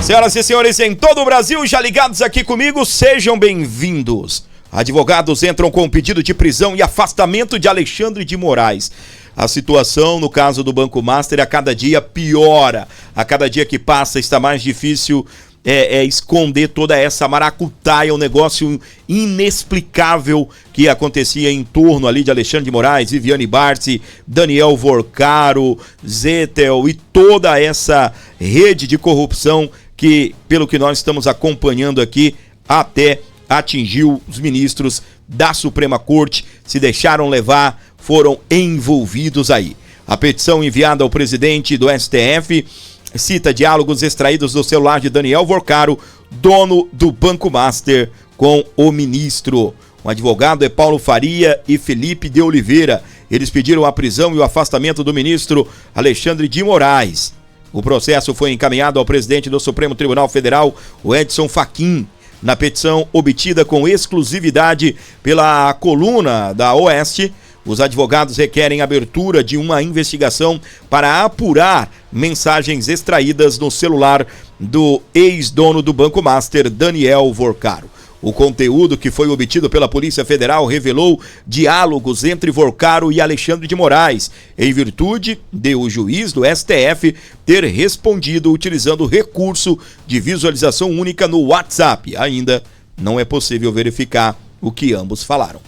Senhoras e senhores, em todo o Brasil, já ligados aqui comigo, sejam bem-vindos. Advogados entram com pedido de prisão e afastamento de Alexandre de Moraes. A situação no caso do Banco Master a cada dia piora. A cada dia que passa está mais difícil esconder toda essa maracutaia, um negócio inexplicável que acontecia em torno ali de Alexandre de Moraes, Viviane Barsi, Daniel Vorcaro, Zettel e toda essa rede de corrupção que, pelo que nós estamos acompanhando aqui, até atingiu os ministros da Suprema Corte, se deixaram levar, foram envolvidos aí. A petição enviada ao presidente do STF cita diálogos extraídos do celular de Daniel Vorcaro, dono do Banco Master, com o ministro. O advogado é Paulo Faria e Felipe de Oliveira. Eles pediram a prisão e o afastamento do ministro Alexandre de Moraes. O processo foi encaminhado ao presidente do Supremo Tribunal Federal, o Edson Fachin. Na petição obtida com exclusividade pela coluna da Oeste, os advogados requerem a abertura de uma investigação para apurar mensagens extraídas no celular do ex-dono do Banco Master, Daniel Vorcaro. O conteúdo que foi obtido pela Polícia Federal revelou diálogos entre Vorcaro e Alexandre de Moraes, em virtude de o juiz do STF ter respondido utilizando recurso de visualização única no WhatsApp. Ainda não é possível verificar o que ambos falaram.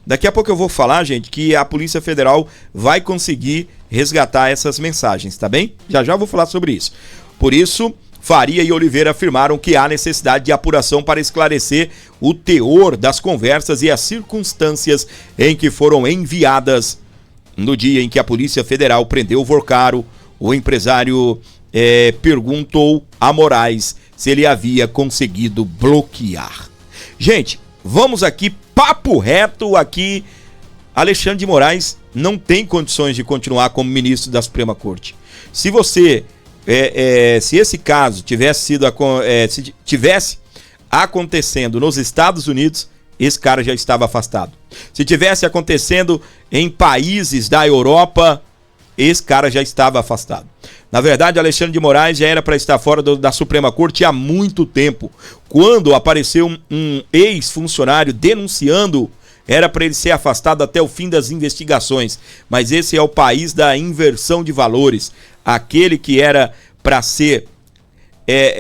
Daqui a pouco eu vou falar, gente, que a Polícia Federal vai conseguir resgatar essas mensagens, tá bem? Já vou falar sobre isso. Por isso, Faria e Oliveira afirmaram que há necessidade de apuração para esclarecer o teor das conversas e as circunstâncias em que foram enviadas. No dia em que a Polícia Federal prendeu Vorcaro, o empresário perguntou a Moraes se ele havia conseguido bloquear. Gente, vamos aqui, papo reto aqui. Alexandre de Moraes não tem condições de continuar como ministro da Suprema Corte. Se você... se esse caso tivesse acontecendo nos Estados Unidos, esse cara já estava afastado. Se tivesse acontecendo em países da Europa, esse cara já estava afastado. Na verdade, Alexandre de Moraes já era para estar fora da Suprema Corte há muito tempo. Quando apareceu um ex-funcionário denunciando, era para ele ser afastado até o fim das investigações. Mas esse é o país da inversão de valores. Aquele que era para ser,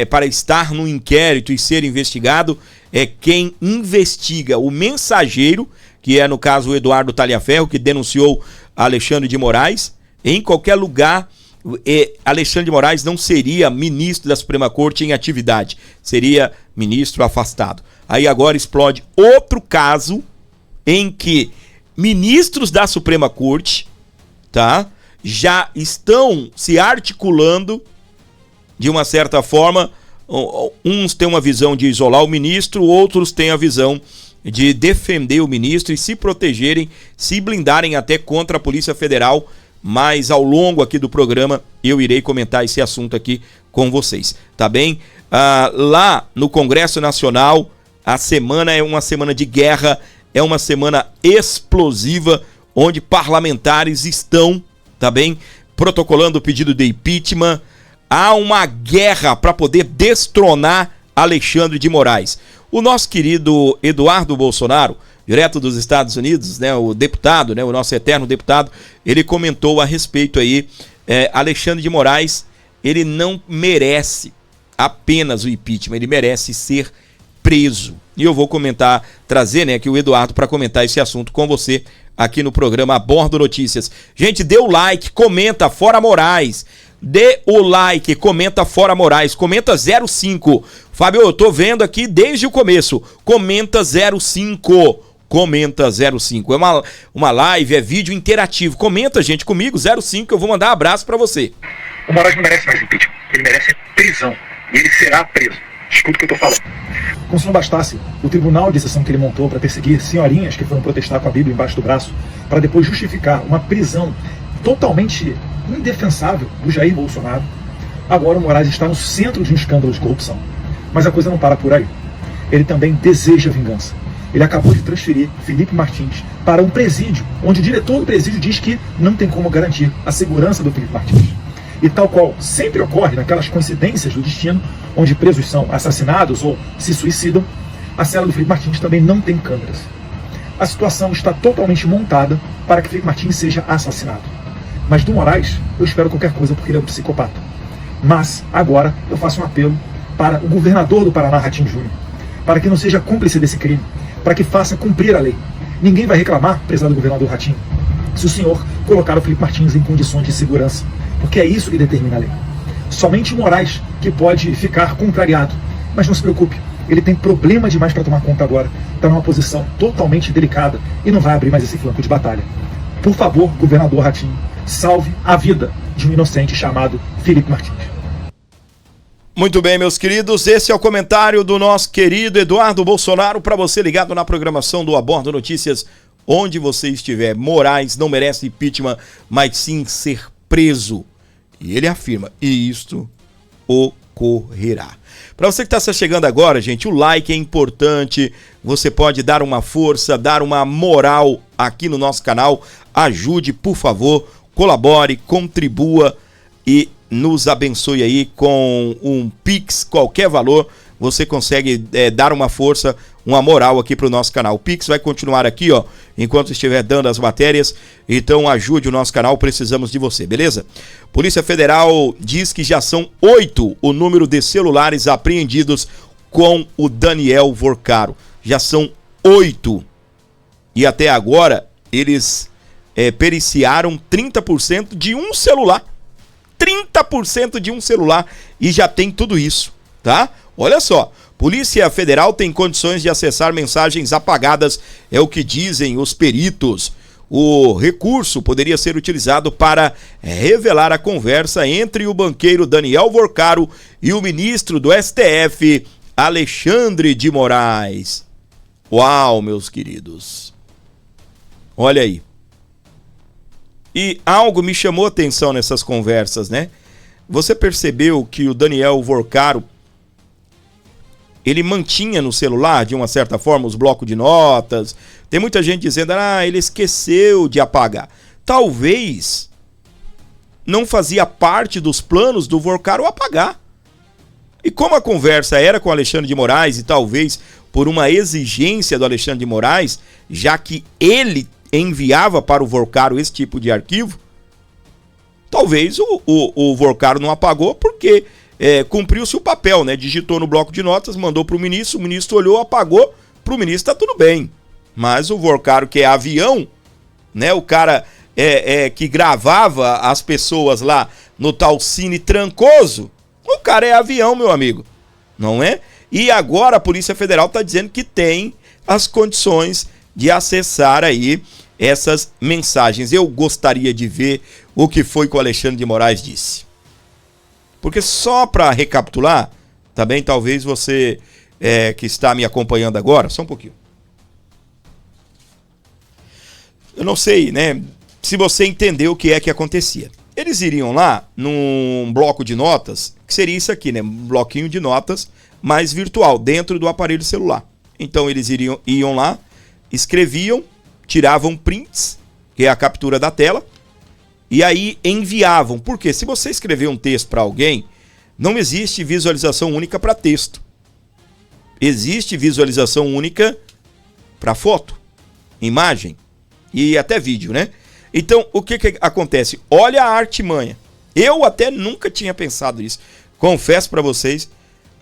para estar no inquérito e ser investigado, é quem investiga. O mensageiro, que é no caso o Eduardo Talhaferro, que denunciou Alexandre de Moraes, em qualquer lugar, Alexandre de Moraes não seria ministro da Suprema Corte em atividade, seria ministro afastado. Aí agora explode outro caso em que ministros da Suprema Corte, tá, já estão se articulando de uma certa forma. Uns têm uma visão de isolar o ministro, outros têm a visão de defender o ministro e se protegerem, se blindarem até contra a Polícia Federal. Mas ao longo aqui do programa eu irei comentar esse assunto aqui com vocês, tá bem? Lá no Congresso Nacional, a semana é uma semana de guerra, é uma semana explosiva, onde parlamentares estão, tá bem, protocolando o pedido de impeachment. Há uma guerra para poder destronar Alexandre de Moraes. O nosso querido Eduardo Bolsonaro, direto dos Estados Unidos, né, o deputado, né, o nosso eterno deputado, ele comentou a respeito aí, Alexandre de Moraes, ele não merece apenas o impeachment, ele merece ser preso. E eu vou trazer, né, aqui o Eduardo para comentar esse assunto com você aqui no programa Abordo Notícias. Gente, dê o like, comenta Fora Moraes. Dê o like, comenta Fora Moraes, comenta 05. Fábio, eu tô vendo aqui desde o começo. Comenta 05. Comenta 05. É uma live, é vídeo interativo. Comenta, gente, comigo, 05, eu vou mandar um abraço pra você. O Moraes não merece mais impeachment. Ele merece prisão. E ele será preso. Escuta o que eu tô falando. Como se não bastasse o tribunal de exceção que ele montou para perseguir senhorinhas que foram protestar com a Bíblia embaixo do braço, para depois justificar uma prisão totalmente indefensável do Jair Bolsonaro, agora o Moraes está no centro de um escândalo de corrupção. Mas a coisa não para por aí. Ele também deseja vingança. Ele acabou de transferir Felipe Martins para um presídio, onde o diretor do presídio diz que não tem como garantir a segurança do Felipe Martins. E tal qual sempre ocorre naquelas coincidências do destino, onde presos são assassinados ou se suicidam, a cela do Felipe Martins também não tem câmeras. A situação está totalmente montada para que Felipe Martins seja assassinado. Mas do Moraes, eu espero qualquer coisa porque ele é um psicopata. Mas, agora, eu faço um apelo para o governador do Paraná, Ratinho Júnior, para que não seja cúmplice desse crime, para que faça cumprir a lei. Ninguém vai reclamar, prezado governador Ratinho, se o senhor colocar o Felipe Martins em condições de segurança, porque é isso que determina a lei. Somente o Moraes que pode ficar contrariado, mas não se preocupe, ele tem problema demais para tomar conta agora, está numa posição totalmente delicada e não vai abrir mais esse flanco de batalha. Por favor, governador Ratinho, salve a vida de um inocente chamado Felipe Martins. Muito bem, meus queridos, esse é o comentário do nosso querido Eduardo Bolsonaro para você ligado na programação do Abordo Notícias, onde você estiver. Moraes não merece impeachment, mas sim ser preso. E ele afirma, e isto ocorrerá. Para você que está chegando agora, gente, o like é importante, você pode dar uma força, dar uma moral aqui no nosso canal, ajude, por favor, colabore, contribua e nos abençoe aí com um Pix, qualquer valor, você consegue dar uma força, uma moral aqui para o nosso canal. O Pix vai continuar aqui, ó, enquanto estiver dando as matérias, então ajude o nosso canal, precisamos de você, beleza? Polícia Federal diz que já são 8 o número de celulares apreendidos com o Daniel Vorcaro. Já são 8. E até agora, eles periciaram 30% de um celular. 30% de um celular e já tem tudo isso, tá? Olha só, Polícia Federal tem condições de acessar mensagens apagadas, é o que dizem os peritos. O recurso poderia ser utilizado para revelar a conversa entre o banqueiro Daniel Vorcaro e o ministro do STF, Alexandre de Moraes. Uau, meus queridos. Olha aí. E algo me chamou a atenção nessas conversas, né? Você percebeu que o Daniel Vorcaro, ele mantinha no celular, de uma certa forma, os blocos de notas. Tem muita gente dizendo, ele esqueceu de apagar. Talvez não fazia parte dos planos do Vorcaro apagar. E como a conversa era com o Alexandre de Moraes, e talvez por uma exigência do Alexandre de Moraes, já que ele enviava para o Vorcaro esse tipo de arquivo, talvez o Vorcaro não apagou porque cumpriu-se o papel, né? Digitou no bloco de notas, mandou para o ministro olhou, apagou, para o ministro está tudo bem. Mas o Vorcaro, que é avião, né? O cara que gravava as pessoas lá no tal Cine Trancoso, o cara é avião, meu amigo, não é? E agora a Polícia Federal está dizendo que tem as condições de acessar aí essas mensagens. Eu gostaria de ver o que foi que o Alexandre de Moraes disse. Porque só para recapitular, também talvez você que está me acompanhando agora, só um pouquinho. Eu não sei, né, se você entendeu o que é que acontecia. Eles iriam lá num bloco de notas, que seria isso aqui, né, um bloquinho de notas, mas virtual, dentro do aparelho celular. Então eles iam lá, escreviam, tiravam prints, que é a captura da tela, e aí enviavam. Porque se você escrever um texto para alguém, não existe visualização única para texto. Existe visualização única para foto, imagem e até vídeo, né? Então, o que acontece? Olha a artimanha. Eu até nunca tinha pensado nisso. Confesso para vocês,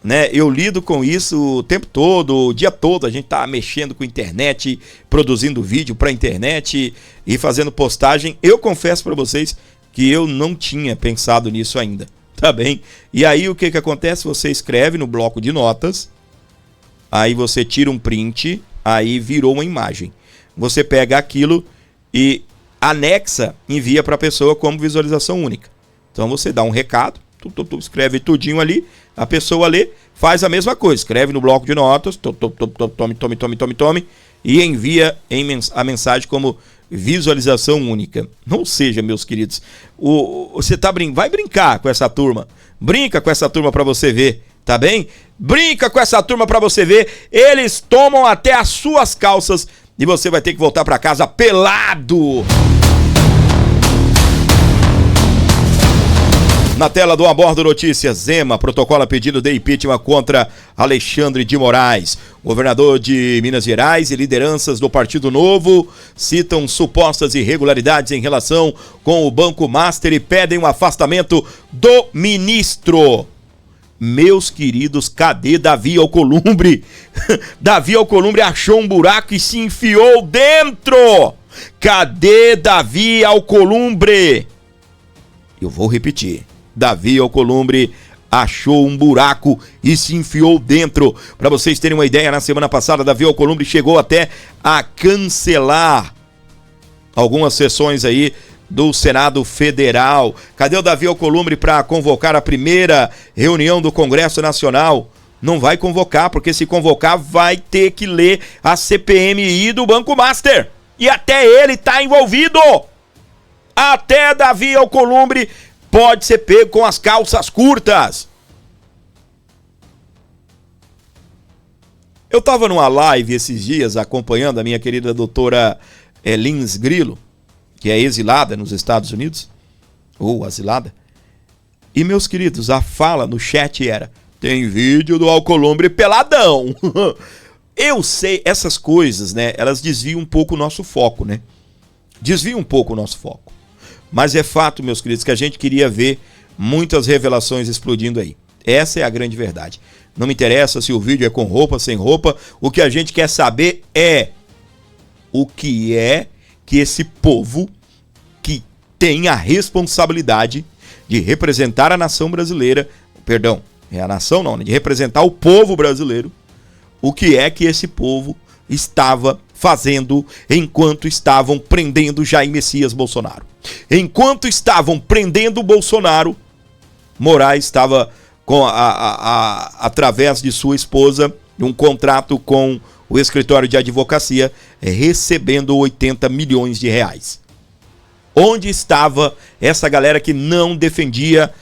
né? Eu lido com isso o tempo todo, o dia todo. A gente tá mexendo com internet, produzindo vídeo para internet e fazendo postagem. Eu confesso para vocês que eu não tinha pensado nisso ainda, tá bem? E aí o que acontece? Você escreve no bloco de notas, aí você tira um print, aí virou uma imagem. Você pega aquilo e anexa, envia para a pessoa como visualização única. Então você dá um recado, tu escreve tudinho ali, a pessoa lê, faz a mesma coisa, escreve no bloco de notas, tome, e envia a mensagem como visualização única. Ou seja, meus queridos, você vai brincar com essa turma, brinca com essa turma para você ver, tá bem? Brinca com essa turma para você ver, eles tomam até as suas calças e você vai ter que voltar para casa pelado. Na tela do Abordo Notícias, Zema protocola pedido de impeachment contra Alexandre de Moraes. Governador de Minas Gerais e lideranças do Partido Novo citam supostas irregularidades em relação com o Banco Master e pedem o afastamento do ministro. Meus queridos, cadê Davi Alcolumbre? Davi Alcolumbre achou um buraco e se enfiou dentro. Cadê Davi Alcolumbre? Eu vou repetir. Davi Alcolumbre achou um buraco e se enfiou dentro. Para vocês terem uma ideia, na semana passada, Davi Alcolumbre chegou até a cancelar algumas sessões aí do Senado Federal. Cadê o Davi Alcolumbre para convocar a primeira reunião do Congresso Nacional? Não vai convocar, porque se convocar vai ter que ler a CPMI do Banco Master. E até ele está envolvido. Até Davi Alcolumbre pode ser pego com as calças curtas. Eu estava numa live esses dias acompanhando a minha querida doutora Lins Grilo, que é exilada nos Estados Unidos, ou asilada. E, meus queridos, a fala no chat era: tem vídeo do Alcolumbre peladão. Eu sei, essas coisas, né, elas desviam um pouco o nosso foco, né? Desviam um pouco o nosso foco. Mas é fato, meus queridos, que a gente queria ver muitas revelações explodindo aí. Essa é a grande verdade. Não me interessa se o vídeo é com roupa, sem roupa. O que a gente quer saber é o que é que esse povo que tem a responsabilidade de representar a nação brasileira, perdão, é a nação não, né? De representar o povo brasileiro, o que é que esse povo estava fazendo enquanto estavam prendendo Jair Messias Bolsonaro. Enquanto estavam prendendo o Bolsonaro, Moraes estava com através de sua esposa, um contrato com o escritório de advocacia, recebendo 80 milhões de reais. Onde estava essa galera que não defendia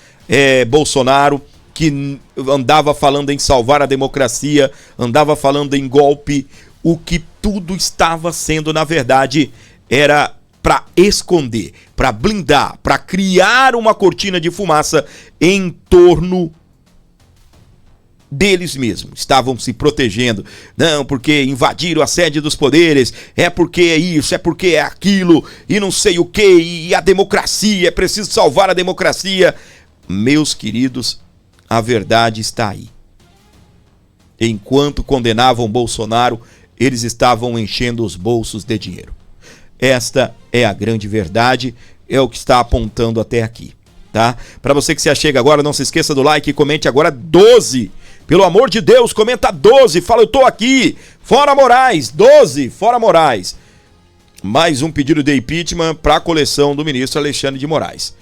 Bolsonaro, que andava falando em salvar a democracia, andava falando em golpe? O que tudo estava sendo, na verdade, era para esconder, para blindar, para criar uma cortina de fumaça em torno deles mesmos. Estavam se protegendo. Não, porque invadiram a sede dos poderes, é porque é isso, é porque é aquilo, e não sei o que, e a democracia, é preciso salvar a democracia. Meus queridos, a verdade está aí. Enquanto condenavam Bolsonaro, eles estavam enchendo os bolsos de dinheiro. Esta é a grande verdade, é o que está apontando até aqui, tá? Para você que se achega agora, não se esqueça do like e comente agora 12. Pelo amor de Deus, comenta 12, fala eu tô aqui. Fora Moraes, 12, fora Moraes. Mais um pedido de impeachment para a coleção do ministro Alexandre de Moraes.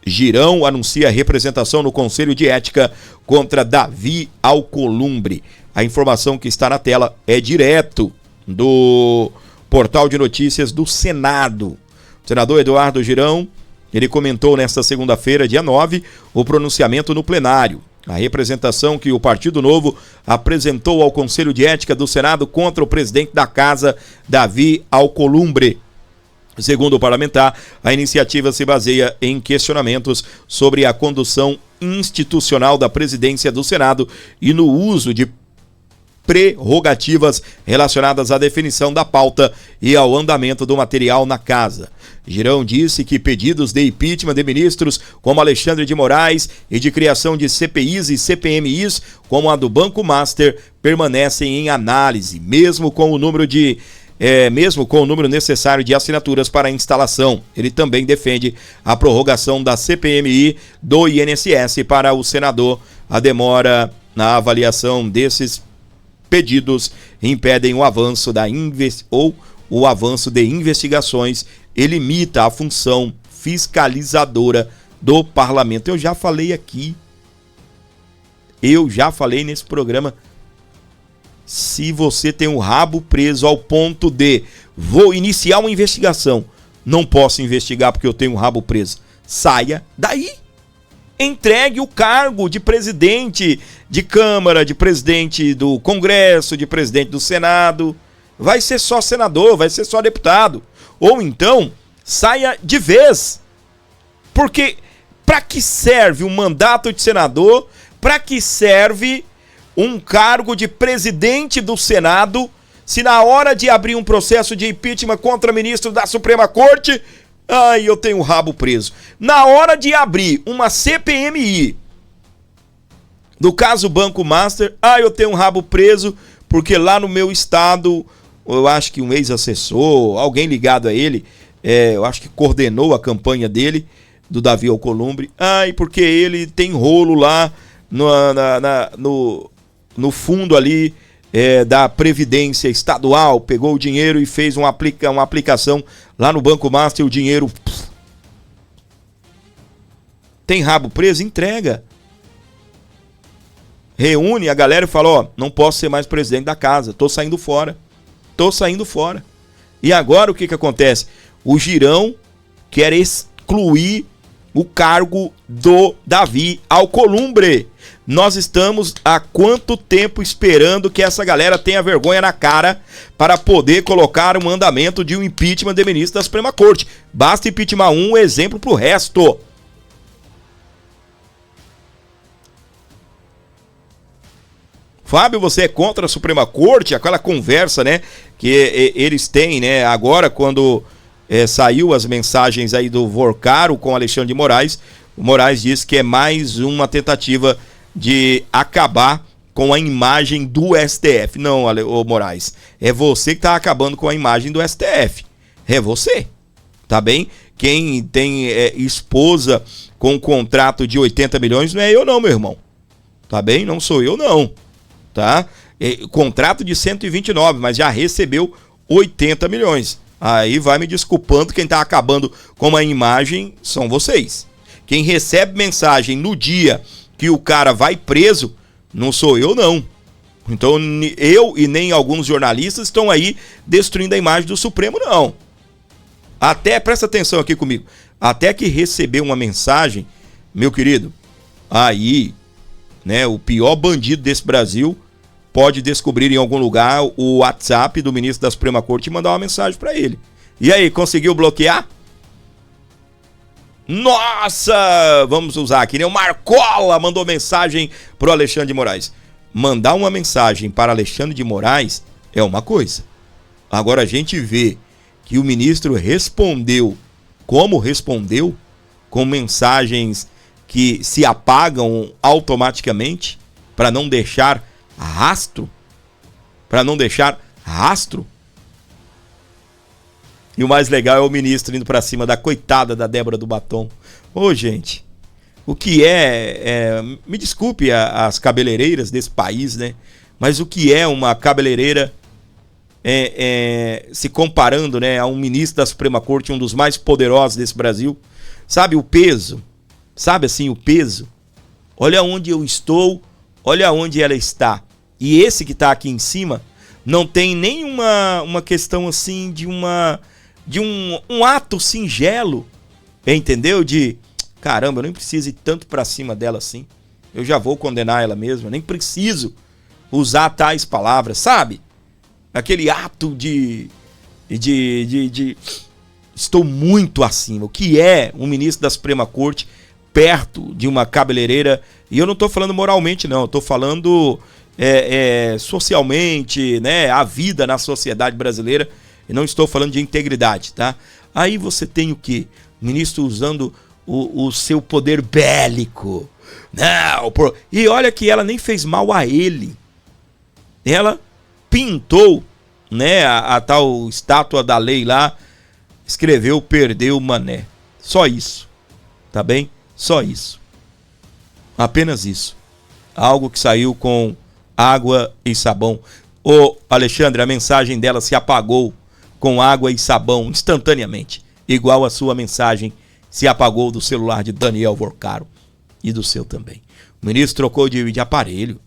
Girão anuncia representação no Conselho de Ética contra Davi Alcolumbre. A informação que está na tela é direto do portal de notícias do Senado. O senador Eduardo Girão, ele comentou nesta segunda-feira, dia 9, o pronunciamento no plenário. A representação que o Partido Novo apresentou ao Conselho de Ética do Senado contra o presidente da Casa, Davi Alcolumbre. Segundo o parlamentar, a iniciativa se baseia em questionamentos sobre a condução institucional da presidência do Senado e no uso de prerrogativas relacionadas à definição da pauta e ao andamento do material na casa. Girão disse que pedidos de impeachment de ministros como Alexandre de Moraes e de criação de CPIs e CPMIs, como a do Banco Master, permanecem em análise, mesmo com o número necessário de assinaturas para a instalação. Ele também defende a prorrogação da CPMI do INSS para o senador. A demora na avaliação desses pedidos impedem o avanço o avanço de investigações e limita a função fiscalizadora do parlamento. Eu já falei aqui, nesse programa, se você tem o rabo preso ao ponto de vou iniciar uma investigação, não posso investigar porque eu tenho o rabo preso, saia daí. Entregue o cargo de presidente de Câmara, de presidente do Congresso, de presidente do Senado. Vai ser só senador, vai ser só deputado. Ou então, saia de vez. Porque Para que serve um mandato de senador? Para que serve um cargo de presidente do Senado, se na hora de abrir um processo de impeachment contra ministro da Suprema Corte, eu tenho o rabo preso. Na hora de abrir uma CPMI do caso Banco Master, eu tenho um rabo preso, porque lá no meu estado, eu acho que um ex-assessor, alguém ligado a ele, eu acho que coordenou a campanha dele, do Davi Alcolumbre, porque ele tem rolo lá no fundo ali da Previdência Estadual, pegou o dinheiro e fez uma aplicação lá no Banco Master, o dinheiro... Tem rabo preso? Entrega. Reúne a galera e fala, não posso ser mais presidente da casa, tô saindo fora. E agora o que acontece? O Girão quer excluir o cargo do Davi Alcolumbre. Nós estamos há quanto tempo esperando que essa galera tenha vergonha na cara para poder colocar um andamento de um impeachment de ministro da Suprema Corte. Basta impeachment um exemplo pro resto. Fábio, você é contra a Suprema Corte? Aquela conversa, né, que eles têm, né, agora quando saiu as mensagens aí do Vorcaro com Alexandre de Moraes, o Moraes disse que é mais uma tentativa de acabar com a imagem do STF. Não, Moraes, é você que está acabando com a imagem do STF. É você, tá bem? Quem tem esposa com contrato de 80 milhões não é eu não, meu irmão. Tá bem? Não sou eu não. Tá? Contrato de 129, mas já recebeu 80 milhões. Aí vai me desculpando, quem tá acabando com a imagem são vocês. Quem recebe mensagem no dia que o cara vai preso, não sou eu não. Então eu e nem alguns jornalistas estão aí destruindo a imagem do Supremo não. Até, presta atenção aqui comigo, até que receber uma mensagem, meu querido, aí, né, o pior bandido desse Brasil pode descobrir em algum lugar o WhatsApp do ministro da Suprema Corte e mandar uma mensagem para ele. E aí, conseguiu bloquear? Nossa, vamos usar aqui, né? O Marcola mandou mensagem pro Alexandre de Moraes. Mandar uma mensagem para Alexandre de Moraes é uma coisa. Agora a gente vê que o ministro respondeu como respondeu, com mensagens que se apagam automaticamente para não deixar rastro, E o mais legal é o ministro indo pra cima da coitada da Débora do Batom. Ô, gente, o que me desculpe as cabeleireiras desse país, né? Mas o que é uma cabeleireira se comparando, né, a um ministro da Suprema Corte, um dos mais poderosos desse Brasil? Sabe o peso? Sabe assim o peso? Olha onde eu estou, olha onde ela está. E esse que está aqui em cima não tem nenhuma questão assim de um ato singelo, entendeu? De caramba, eu nem preciso ir tanto para cima dela assim. Eu já vou condenar ela mesma, nem preciso usar tais palavras, sabe? Aquele ato de estou muito acima. O que é um ministro da Suprema Corte perto de uma cabeleireira? E eu não estou falando moralmente, não. Eu estou falando socialmente, né? A vida na sociedade brasileira. E não estou falando de integridade, tá? Aí você tem o quê? O ministro usando o seu poder bélico. Não, e olha que ela nem fez mal a ele. Ela pintou, né, a tal estátua da lei lá, escreveu, perdeu, mané. Só isso, tá bem? Só isso. Apenas isso. Algo que saiu com água e sabão. Ô, Alexandre, a mensagem dela se apagou com água e sabão instantaneamente. Igual a sua mensagem se apagou do celular de Daniel Vorcaro. E do seu também. O ministro trocou de aparelho,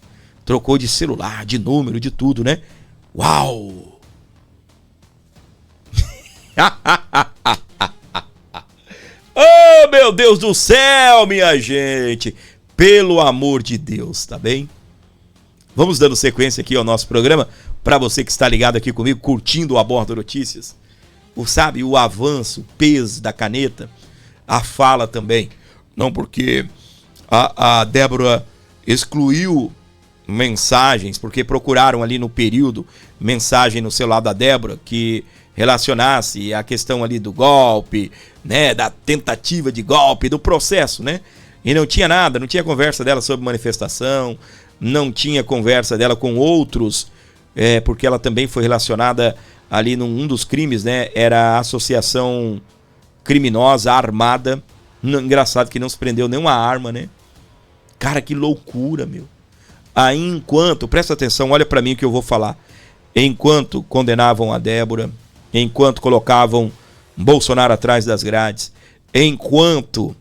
trocou de celular, de número, de tudo, né? Uau! Oh, meu Deus do céu, minha gente! Pelo amor de Deus, tá bem? Vamos dando sequência aqui ao nosso programa, para você que está ligado aqui comigo, curtindo o Abordo Notícias. O avanço, o peso da caneta, a fala também. Não porque a Débora excluiu mensagens, porque procuraram ali no período mensagem no celular da Débora que relacionasse a questão ali do golpe, né, da tentativa de golpe, do processo, né? E não tinha nada, não tinha conversa dela sobre manifestação, não tinha conversa dela com outros, porque ela também foi relacionada ali num dos crimes, né? Era a associação criminosa armada. Engraçado que não se prendeu nenhuma arma, né? Cara, que loucura, meu. Aí enquanto, presta atenção, olha pra mim o que eu vou falar. Enquanto condenavam a Débora, enquanto colocavam Bolsonaro atrás das grades, enquanto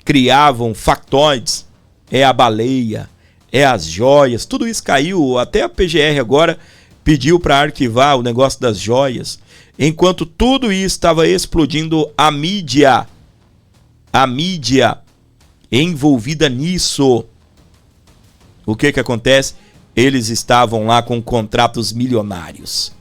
criavam factoides, é a baleia, é as joias, tudo isso caiu, até a PGR agora pediu para arquivar o negócio das joias. Enquanto tudo isso estava explodindo, a mídia envolvida nisso, o que acontece? Eles estavam lá com contratos milionários.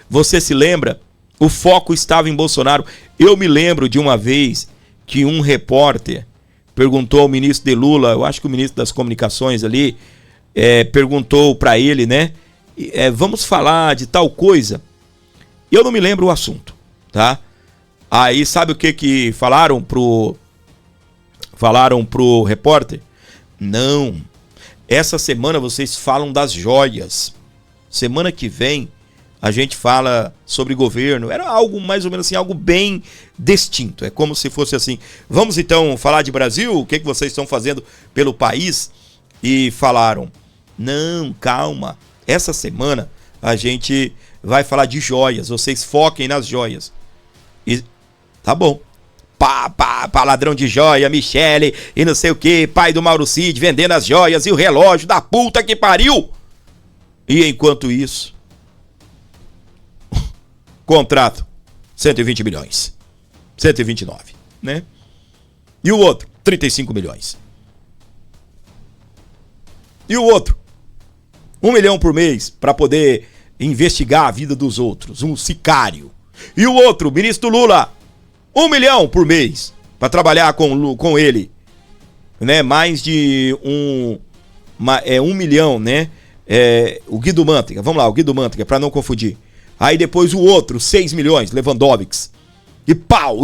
Você se lembra? O foco estava em Bolsonaro. Eu me lembro de uma vez que um repórter perguntou ao ministro de Lula, eu acho que o ministro das comunicações ali, perguntou para ele, né? Vamos falar de tal coisa. Eu não me lembro o assunto, tá? Aí sabe o que falaram pro repórter? Não, essa semana vocês falam das joias. Semana que vem a gente fala sobre governo. Era algo mais ou menos assim, algo bem distinto. É como se fosse assim, vamos então falar de Brasil? O que vocês estão fazendo pelo país? E falaram, não, calma, essa semana a gente vai falar de joias, vocês foquem nas joias. E tá bom. Pá, ladrão de joia, Michele e não sei o que, pai do Mauro Cid vendendo as joias e o relógio da puta que pariu. E enquanto isso, contrato, 120 milhões, 129, né? E o outro, 35 milhões. E o outro, 1 milhão por mês para poder investigar a vida dos outros, um sicário. E o outro, ministro Lula, 1 milhão por mês para trabalhar com ele, né? Mais de 1 milhão, né? O Guido Mantega, vamos lá, o Guido Mantega, para não confundir. Aí depois o outro, 6 milhões, Lewandowski. E pau.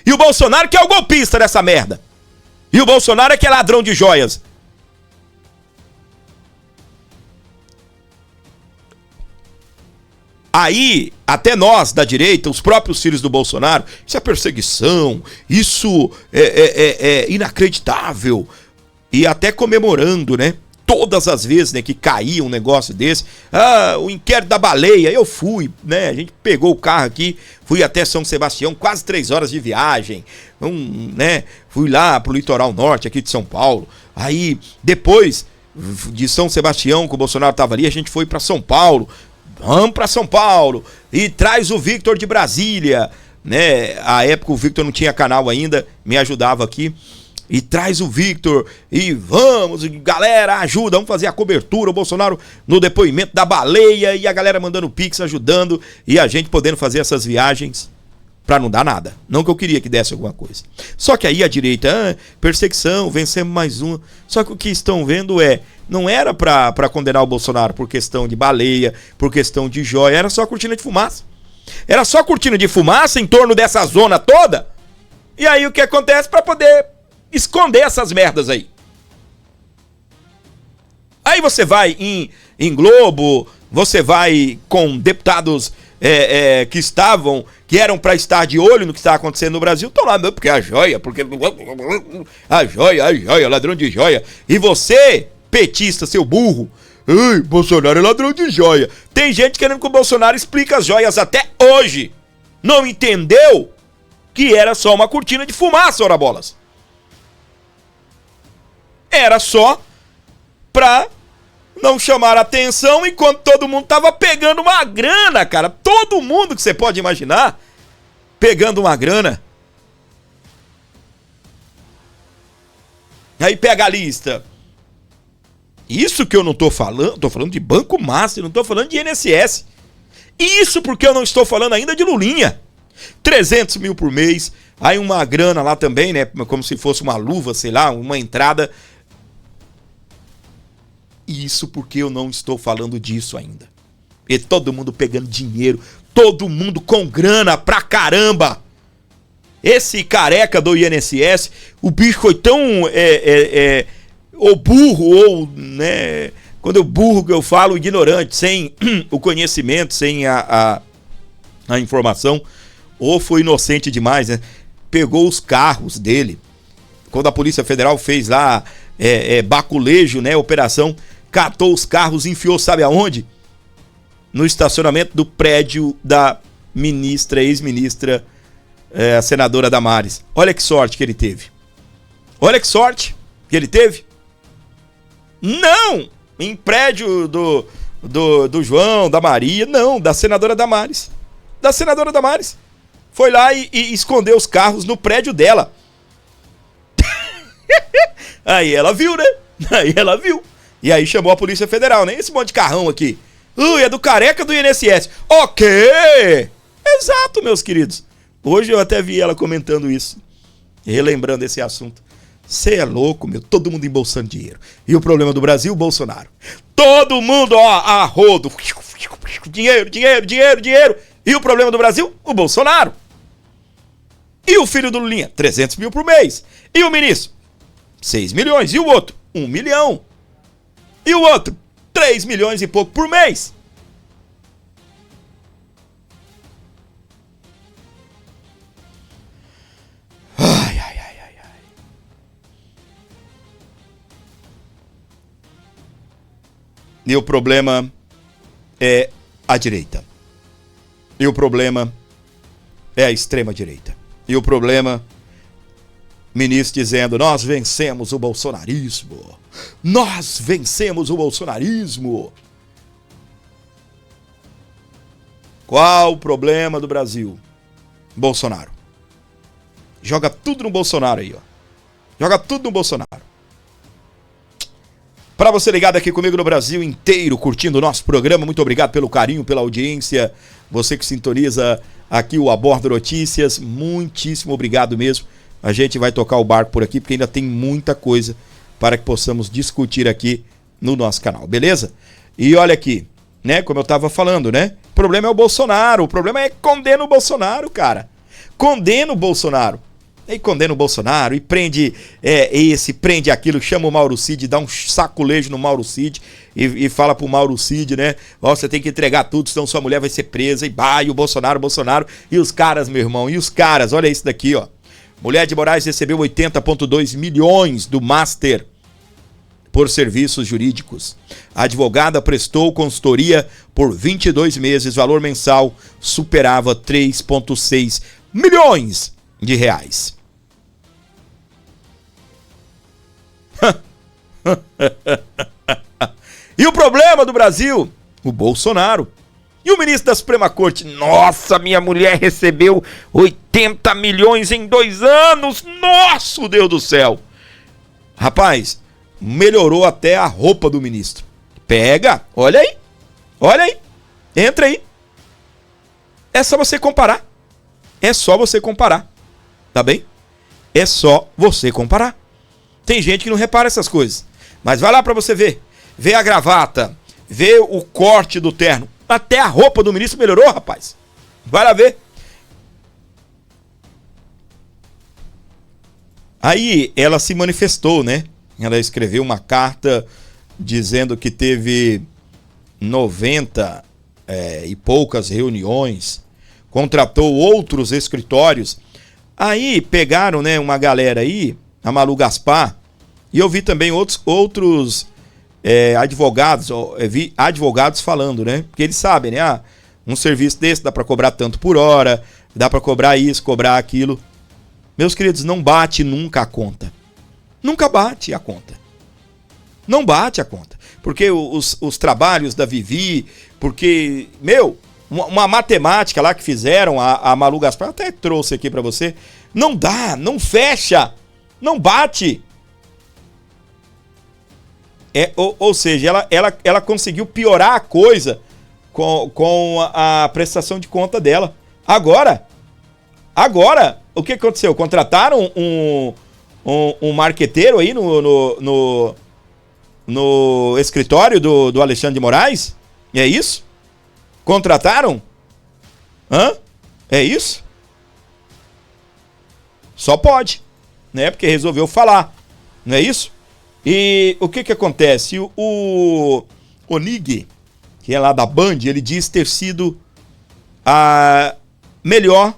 E o Bolsonaro que é o golpista dessa merda. E o Bolsonaro é que é ladrão de joias. Aí, até nós da direita, os próprios filhos do Bolsonaro, isso é perseguição, isso é inacreditável. E até comemorando, né? Todas as vezes, né, que caía um negócio desse. O inquérito da baleia, eu fui, né? A gente pegou o carro aqui, fui até São Sebastião, quase 3 horas de viagem, né? Fui lá pro litoral norte aqui de São Paulo. Aí, depois de São Sebastião, que o Bolsonaro tava ali, a gente foi para São Paulo. Vamos para São Paulo e traz o Victor de Brasília, né? À época o Victor não tinha canal ainda, me ajudava aqui. E traz o Victor e vamos, galera, ajuda, vamos fazer a cobertura, o Bolsonaro no depoimento da baleia e a galera mandando pix, ajudando e a gente podendo fazer essas viagens pra não dar nada. Não que eu queria que desse alguma coisa. Só que aí a direita, perseguição, vencemos mais uma. Só que o que estão vendo não era pra condenar o Bolsonaro por questão de baleia, por questão de joia, era só cortina de fumaça. Era só cortina de fumaça em torno dessa zona toda. E aí o que acontece pra poder esconder essas merdas aí? Aí você vai em Globo, você vai com deputados que eram para estar de olho no que está acontecendo no Brasil, estão lá, não, porque a joia, ladrão de joia. E você, petista, seu burro, ai, Bolsonaro é ladrão de joia. Tem gente querendo que o Bolsonaro explique as joias até hoje. Não entendeu que era só uma cortina de fumaça, ora bolas. Era só pra não chamar atenção enquanto todo mundo tava pegando uma grana, cara. Todo mundo que você pode imaginar pegando uma grana. Aí pega a lista. Isso que eu não tô falando de Banco Master, não tô falando de INSS. Isso porque eu não estou falando ainda de Lulinha. 300 mil por mês, aí uma grana lá também, né? Como se fosse uma luva, sei lá, uma entrada. Isso porque eu não estou falando disso ainda. E todo mundo pegando dinheiro, todo mundo com grana pra caramba. Esse careca do INSS, o bicho foi tão ou burro, ou, né, quando eu burro que eu falo, ignorante, sem o conhecimento, sem a informação, ou foi inocente demais, né? Pegou os carros dele, quando a Polícia Federal fez lá baculejo, né, operação, catou os carros e enfiou sabe aonde? No estacionamento do prédio da ex-ministra, a senadora Damares. Olha que sorte que ele teve. Olha que sorte que ele teve. Não! Em prédio do João, da Maria, não, da senadora Damares. Da senadora Damares. Foi lá e escondeu os carros no prédio dela. Aí ela viu, né? Aí ela viu. E aí chamou a Polícia Federal, né? Esse monte de carrão aqui. É do careca do INSS. Ok! Exato, meus queridos. Hoje eu até vi ela comentando isso. Relembrando esse assunto. Você é louco, meu. Todo mundo embolsando dinheiro. E o problema do Brasil, Bolsonaro. Todo mundo, ó, a rodo. Dinheiro, dinheiro, dinheiro, dinheiro. E o problema do Brasil, o Bolsonaro. E o filho do Lulinha, 300 mil por mês. E o ministro, 6 milhões. E o outro, 1 milhão. E o outro, 3 milhões e pouco por mês. Ai, ai, ai, ai, ai. E o problema é a direita. E o problema é a extrema direita. E o problema, ministro dizendo, nós vencemos o bolsonarismo. Nós vencemos o bolsonarismo. Qual o problema do Brasil? Bolsonaro. Joga tudo no Bolsonaro aí, ó. Joga tudo no Bolsonaro. Para você ligado aqui comigo no Brasil inteiro, curtindo o nosso programa, muito obrigado pelo carinho, pela audiência. Você que sintoniza aqui o Abordo Notícias, muitíssimo obrigado mesmo. A gente vai tocar o barco por aqui, porque ainda tem muita coisa para que possamos discutir aqui no nosso canal, beleza? E olha aqui, né, como eu tava falando, né? O problema é o Bolsonaro, o problema é condena o Bolsonaro, cara. Condena o Bolsonaro. E condena o Bolsonaro e prende prende aquilo, chama o Mauro Cid, dá um saculejo no Mauro Cid e fala pro Mauro Cid, né? Ó, você tem que entregar tudo, senão sua mulher vai ser presa. E o Bolsonaro. E os caras, meu irmão, e os caras, olha isso daqui, ó. Mulher de Moraes recebeu 80,2 milhões do Master por serviços jurídicos. A advogada prestou consultoria por 22 meses, valor mensal superava 3,6 milhões de reais. E o problema do Brasil? O Bolsonaro. E o ministro da Suprema Corte? Nossa, minha mulher recebeu 80 milhões em 2 anos. Nossa, Deus do céu. Rapaz, melhorou até a roupa do ministro. Pega, olha aí. Olha aí. Entra aí. É só você comparar. É só você comparar. Tá bem? É só você comparar. Tem gente que não repara essas coisas. Mas vai lá pra você ver. Vê a gravata. Vê o corte do terno. Até a roupa do ministro melhorou, rapaz. Vai lá ver. Aí ela se manifestou, né? Ela escreveu uma carta dizendo que teve 90 e poucas reuniões. Contratou outros escritórios. Aí pegaram, né, uma galera aí, a Malu Gaspar, e eu vi também outros advogados, vi advogados falando, né? Porque eles sabem, né? Um serviço desse dá para cobrar tanto por hora, dá para cobrar isso, cobrar aquilo. Meus queridos, não bate nunca a conta. Nunca bate a conta. Não bate a conta. Porque os trabalhos da Vivi, porque, uma matemática lá que fizeram, a Malu Gaspar, até trouxe aqui para você, não dá, não fecha, não bate. Ou seja, ela conseguiu piorar a coisa com a prestação de conta dela. Agora, Agora, o que aconteceu? Contrataram um marqueteiro aí no escritório do Alexandre de Moraes? É isso? Contrataram? É isso? Só pode, né? Porque resolveu falar, não é isso? E o que acontece? O Nig, que é lá da Band, ele diz ter sido melhor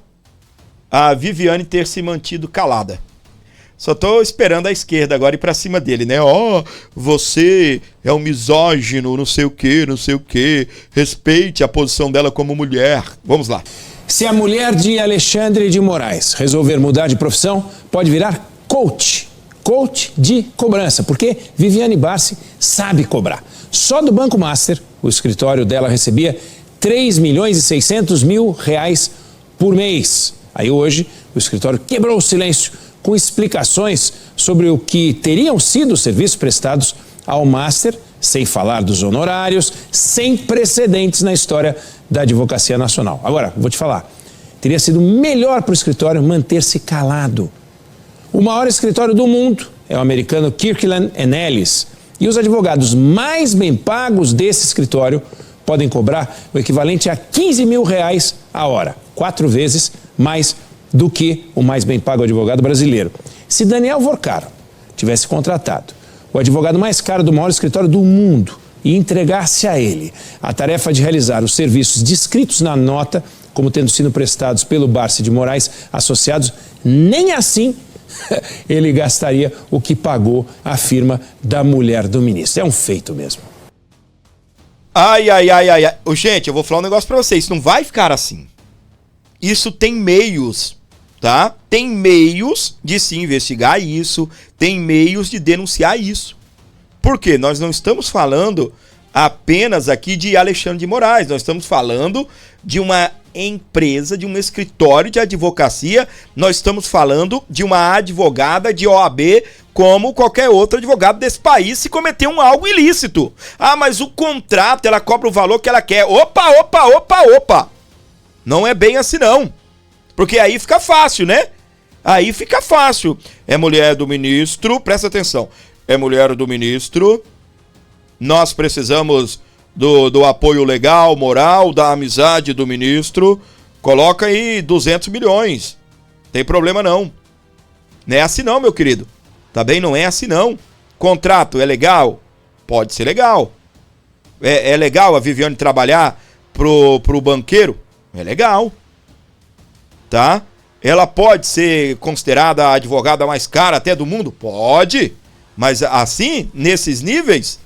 a Viviane ter se mantido calada. Só tô esperando a esquerda agora ir pra cima dele, né? Você é um misógino, não sei o quê. Respeite a posição dela como mulher. Vamos lá. Se a mulher de Alexandre de Moraes resolver mudar de profissão, pode virar coach. Coach de cobrança, porque Viviane Barsi sabe cobrar. Só do Banco Master, o escritório dela recebia 3.600.000 reais por mês. Aí hoje, o escritório quebrou o silêncio com explicações sobre o que teriam sido os serviços prestados ao Master, sem falar dos honorários, sem precedentes na história da Advocacia Nacional. Agora, vou te falar, teria sido melhor para o escritório manter-se calado. O maior escritório do mundo é o americano Kirkland & Ellis, e os advogados mais bem pagos desse escritório podem cobrar o equivalente a 15 mil reais a hora, 4 vezes mais do que o mais bem pago advogado brasileiro. Se Daniel Vorcaro tivesse contratado o advogado mais caro do maior escritório do mundo e entregasse a ele a tarefa de realizar os serviços descritos na nota como tendo sido prestados pelo Barsi de Moraes Associados, nem assim ele gastaria o que pagou a firma da mulher do ministro. É um feito mesmo. Ai. Gente, eu vou falar um negócio pra vocês. Isso não vai ficar assim. Isso tem meios, tá? Tem meios de se investigar isso. Tem meios de denunciar isso. Por quê? Nós não estamos falando apenas aqui de Alexandre de Moraes. Nós estamos falando de uma empresa, de um escritório de advocacia. Nós estamos falando de uma advogada de OAB como qualquer outro advogado desse país se cometer algo ilícito. Mas o contrato, ela cobra o valor que ela quer. Opa! Não é bem assim não. Porque aí fica fácil, né? Aí fica fácil. É mulher do ministro, presta atenção. É mulher do ministro. Nós precisamos do apoio legal, moral, da amizade do ministro. Coloca aí 200 milhões. Tem problema não. Não é assim não, meu querido. Tá bem? Não é assim não. Contrato é legal? Pode ser legal. É legal a Viviane trabalhar pro banqueiro? É legal. Tá? Ela pode ser considerada a advogada mais cara até do mundo? Pode. Mas assim, nesses níveis?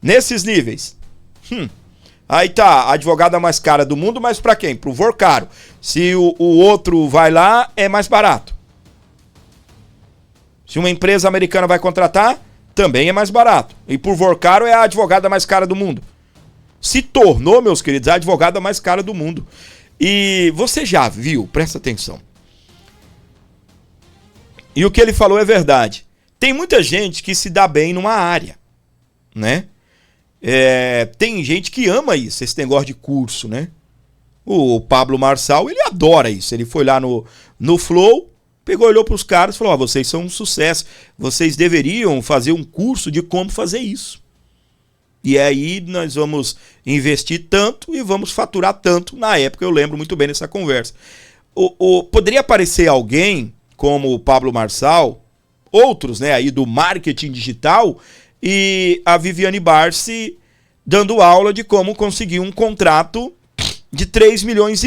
Nesses níveis. Aí tá, a advogada mais cara do mundo, mas pra quem? Pro Vorcaro. Se o outro vai lá, é mais barato. Se uma empresa americana vai contratar, também é mais barato. E por Vorcaro é a advogada mais cara do mundo. Se tornou, meus queridos, a advogada mais cara do mundo. E você já viu, presta atenção. E o que ele falou é verdade. Tem muita gente que se dá bem numa área, né? Tem gente que ama isso, esse negócio de curso, né? O Pablo Marçal, ele adora isso. Ele foi lá no Flow, pegou, olhou para os caras e falou: vocês são um sucesso, vocês deveriam fazer um curso de como fazer isso. E aí nós vamos investir tanto e vamos faturar tanto. Na época eu lembro muito bem dessa conversa. Poderia aparecer alguém como o Pablo Marçal, outros, né, aí do marketing digital, e a Viviane Barsi dando aula de como conseguir um contrato de 3,5 milhões.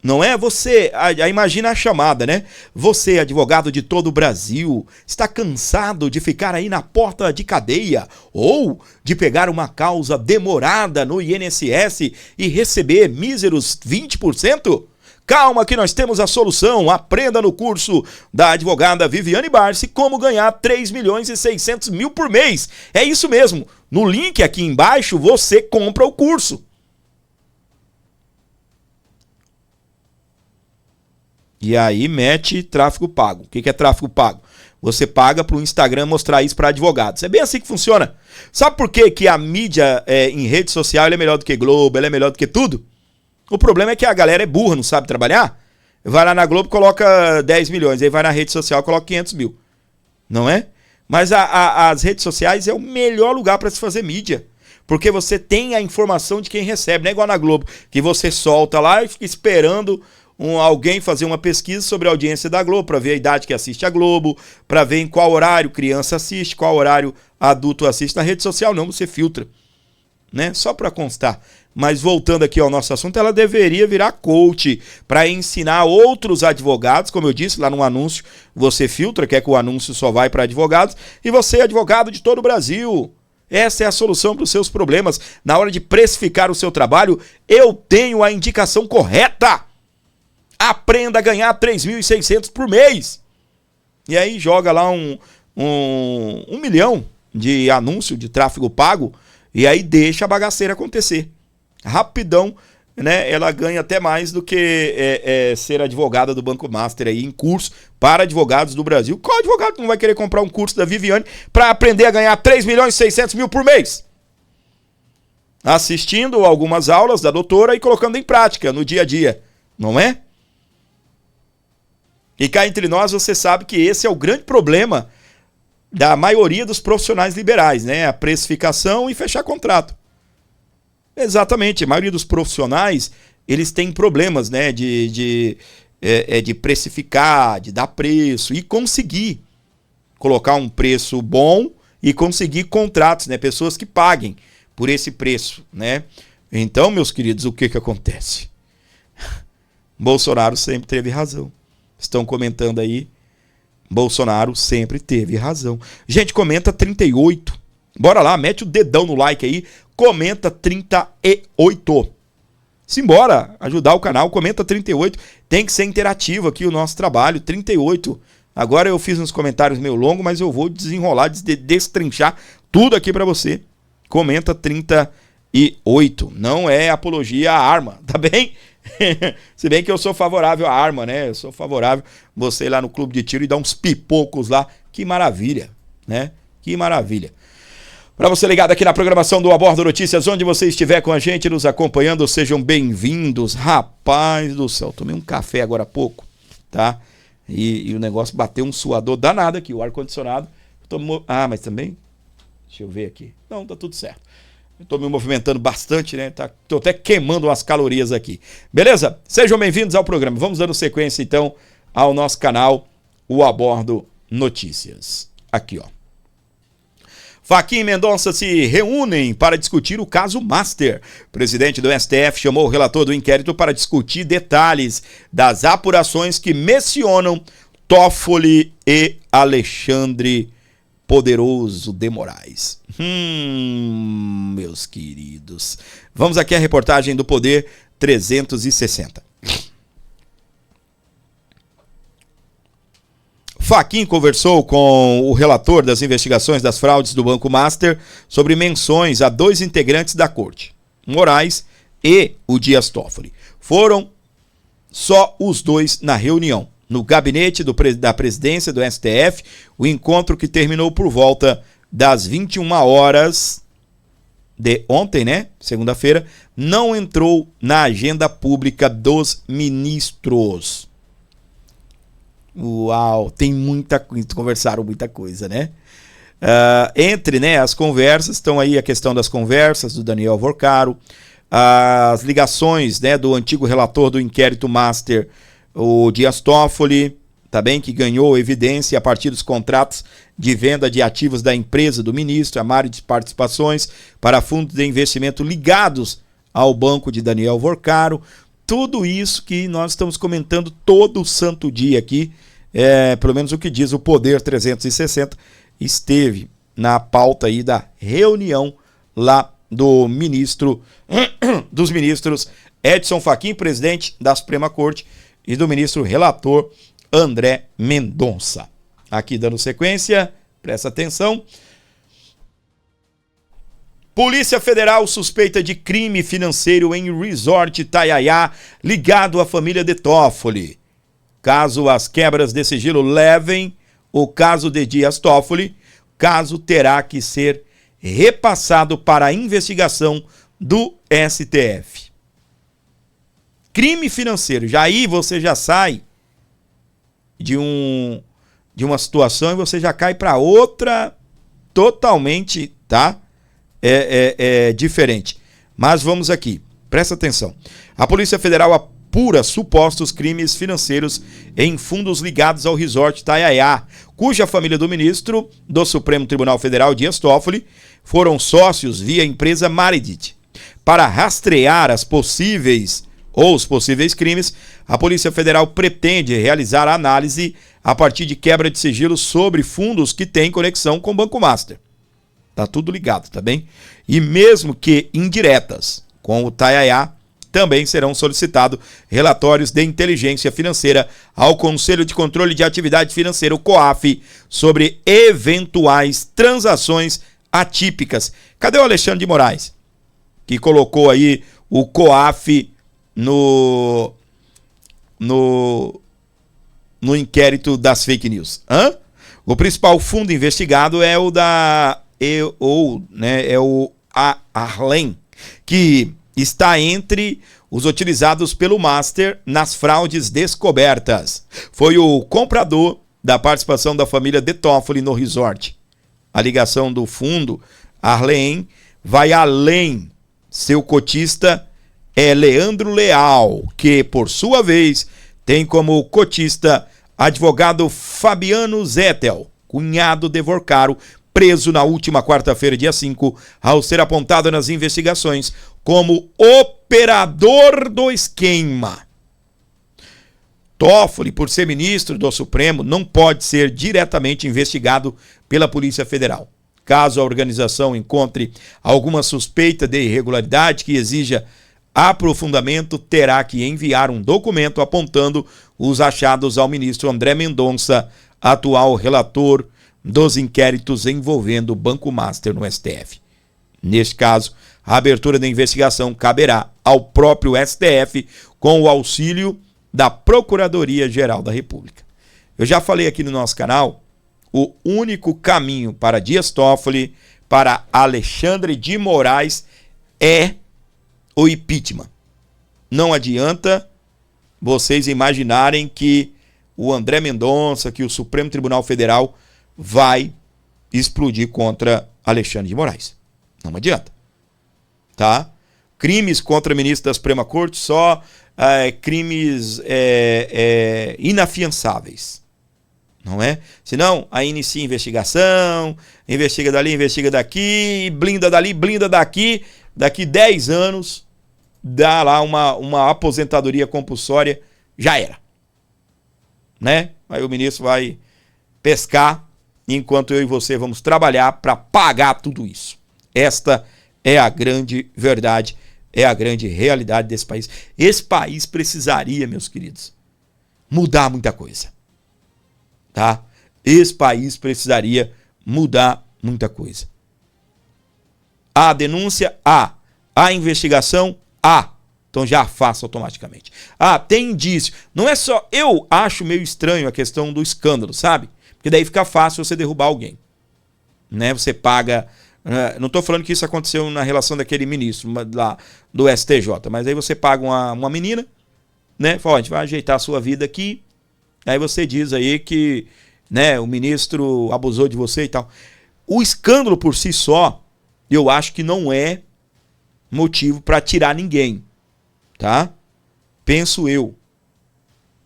Não é? Você, imagina a chamada, né? Você, advogado de todo o Brasil, está cansado de ficar aí na porta de cadeia ou de pegar uma causa demorada no INSS e receber míseros 20%? Calma que nós temos a solução. Aprenda no curso da advogada Viviane Barsi como ganhar 3.600.000 por mês. É isso mesmo. No link aqui embaixo você compra o curso. E aí mete tráfego pago. O que é tráfego pago? Você paga para o Instagram mostrar isso para advogados. É bem assim que funciona. Sabe por que a mídia em rede social é melhor do que Globo, ela é melhor do que tudo? O problema é que a galera é burra, não sabe trabalhar. vai lá na Globo, coloca 10 milhões, aí vai na rede social, coloca 500 mil. Não é? Mas as redes sociais é o melhor lugar para se fazer mídia. Porque você tem a informação de quem recebe, não é igual na Globo, que você solta lá e fica esperando alguém fazer uma pesquisa sobre a audiência da Globo, para ver a idade que assiste a Globo, para ver em qual horário criança assiste, qual horário adulto assiste. Na rede social não, você filtra, né? Só para constar. Mas voltando aqui ao nosso assunto, ela deveria virar coach para ensinar outros advogados, como eu disse lá no anúncio, você filtra, quer que o anúncio só vai para advogados, e você é advogado de todo o Brasil. Essa é a solução para os seus problemas. Na hora de precificar o seu trabalho, eu tenho a indicação correta. Aprenda a ganhar 3.600 por mês. E aí joga lá um milhão de anúncio de tráfego pago e aí deixa a bagaceira acontecer. Rapidão, né? Ela ganha até mais do que ser advogada do Banco Master aí em curso para advogados do Brasil. Qual advogado não vai querer comprar um curso da Viviane para aprender a ganhar 3.600.000 por mês? Assistindo algumas aulas da doutora e colocando em prática no dia a dia, não é? E cá entre nós, você sabe que esse é o grande problema da maioria dos profissionais liberais, né? A precificação e fechar contrato. Exatamente, a maioria dos profissionais, eles têm problemas, né? De precificar, de dar preço e conseguir colocar um preço bom e conseguir contratos, né? Pessoas que paguem por esse preço, né? Então, meus queridos, o que acontece? Bolsonaro sempre teve razão. Estão comentando aí, Bolsonaro sempre teve razão. Gente, comenta 38. Bora lá, mete o dedão no like aí, comenta 38. Simbora ajudar o canal, comenta 38. Tem que ser interativo aqui o nosso trabalho, 38. Agora eu fiz uns comentários meio longos, mas eu vou desenrolar, destrinchar tudo aqui pra você. Comenta 38. Não é apologia à arma, tá bem? Se bem que eu sou favorável à arma, né? Eu sou favorável você ir lá no clube de tiro e dar uns pipocos lá. Que maravilha, né? Que maravilha. Para você ligado aqui na programação do Abordo Notícias, onde você estiver com a gente nos acompanhando, sejam bem-vindos. Rapaz do céu, tomei um café agora há pouco, tá? E o negócio bateu um suador danado aqui, o ar-condicionado. Mas também, deixa eu ver aqui. Não, tá tudo certo. Estou me movimentando bastante, né? Estou até queimando umas calorias aqui. Beleza? Sejam bem-vindos ao programa. Vamos dando sequência, então, ao nosso canal, o Abordo Notícias. Aqui, ó. Fachin e Mendonça se reúnem para discutir o caso Master. O presidente do STF chamou o relator do inquérito para discutir detalhes das apurações que mencionam Toffoli e Alexandre Poderoso de Moraes. Meus queridos. Vamos aqui à reportagem do Poder 360. Fachin conversou com o relator das investigações das fraudes do Banco Master sobre menções a dois integrantes da corte, Moraes e o Dias Toffoli. Foram só os dois na reunião. No gabinete da presidência do STF, o encontro que terminou por volta das 21 horas de ontem, né? Segunda-feira, não entrou na agenda pública dos ministros. Uau, tem muita coisa, conversaram muita coisa, né? Entre, né, as conversas, estão aí a questão das conversas do Daniel Vorcaro, as ligações, né, do antigo relator do inquérito Master, o Dias Toffoli, tá bem, que ganhou evidência a partir dos contratos de venda de ativos da empresa do ministro, a Mário de participações para fundos de investimento ligados ao banco de Daniel Vorcaro. Tudo isso que nós estamos comentando todo o santo dia aqui, pelo menos o que diz o Poder 360, esteve na pauta aí da reunião lá do dos ministros Edson Fachin, presidente da Suprema Corte, e do ministro relator André Mendonça. Aqui dando sequência, presta atenção. Polícia Federal suspeita de crime financeiro em Resort Itaiaiá ligado à família de Toffoli. Caso as quebras de sigilo levem o caso de Dias Toffoli, o caso terá que ser repassado para a investigação do STF. crime financeiro. Já aí você já sai de uma situação e você já cai para outra totalmente, tá? Diferente. Mas vamos aqui, presta atenção. A Polícia Federal apura supostos crimes financeiros em fundos ligados ao resort Itaiaia, cuja família do ministro do Supremo Tribunal Federal, Dias Toffoli, foram sócios via empresa Maridit. Para rastrear os possíveis crimes, a Polícia Federal pretende realizar a análise a partir de quebra de sigilo sobre fundos que têm conexão com o Banco Master. Tá tudo ligado, tá bem? E mesmo que indiretas com o Itaiaia, também serão solicitados relatórios de inteligência financeira ao Conselho de Controle de Atividade Financeira, o COAF, sobre eventuais transações atípicas. Cadê o Alexandre de Moraes? Que colocou aí o COAF no inquérito das fake news. O principal fundo investigado é o Arlen, que está entre os utilizados pelo Master nas fraudes descobertas. Foi o comprador da participação da família de Toffoli no resort. A ligação do fundo Arlen vai além. Seu cotista é Leandro Leal, que, por sua vez, tem como cotista advogado Fabiano Zettel, cunhado de Vorcaro, preso na última quarta-feira, dia 5, ao ser apontado nas investigações como operador do esquema. Toffoli, por ser ministro do Supremo, não pode ser diretamente investigado pela Polícia Federal. Caso a organização encontre alguma suspeita de irregularidade que exija aprofundamento, terá que enviar um documento apontando os achados ao ministro André Mendonça, atual relator dos inquéritos envolvendo o Banco Master no STF. Neste caso, a abertura da investigação caberá ao próprio STF com o auxílio da Procuradoria-Geral da República. Eu já falei aqui no nosso canal, o único caminho para Dias Toffoli, para Alexandre de Moraes, é o impeachment. Não adianta vocês imaginarem que o André Mendonça, que o Supremo Tribunal Federal vai explodir contra Alexandre de Moraes. Não adianta. Tá? Crimes contra ministro da Suprema Corte, só crimes inafiançáveis. Não é? Senão, aí inicia investigação, investiga dali, investiga daqui, blinda dali, blinda daqui. Daqui 10 anos, dá lá uma aposentadoria compulsória, já era. Né? Aí o ministro vai pescar, enquanto eu e você vamos trabalhar para pagar tudo isso. Esta é a grande verdade, é a grande realidade desse país. Esse país precisaria, meus queridos, mudar muita coisa. Tá? Esse país precisaria mudar muita coisa. Há denúncia? Há. Há investigação? Há. Então já faça automaticamente. Tem indício. Não é só... Eu acho meio estranho a questão do escândalo, sabe? Porque daí fica fácil você derrubar alguém. Né? Você paga... Não estou falando que isso aconteceu na relação daquele ministro lá do STJ, mas aí você paga uma menina, né? Fala, a gente vai ajeitar a sua vida aqui. Aí você diz aí que, né, o ministro abusou de você e tal. O escândalo por si só, eu acho que não é motivo para tirar ninguém, tá? Penso eu.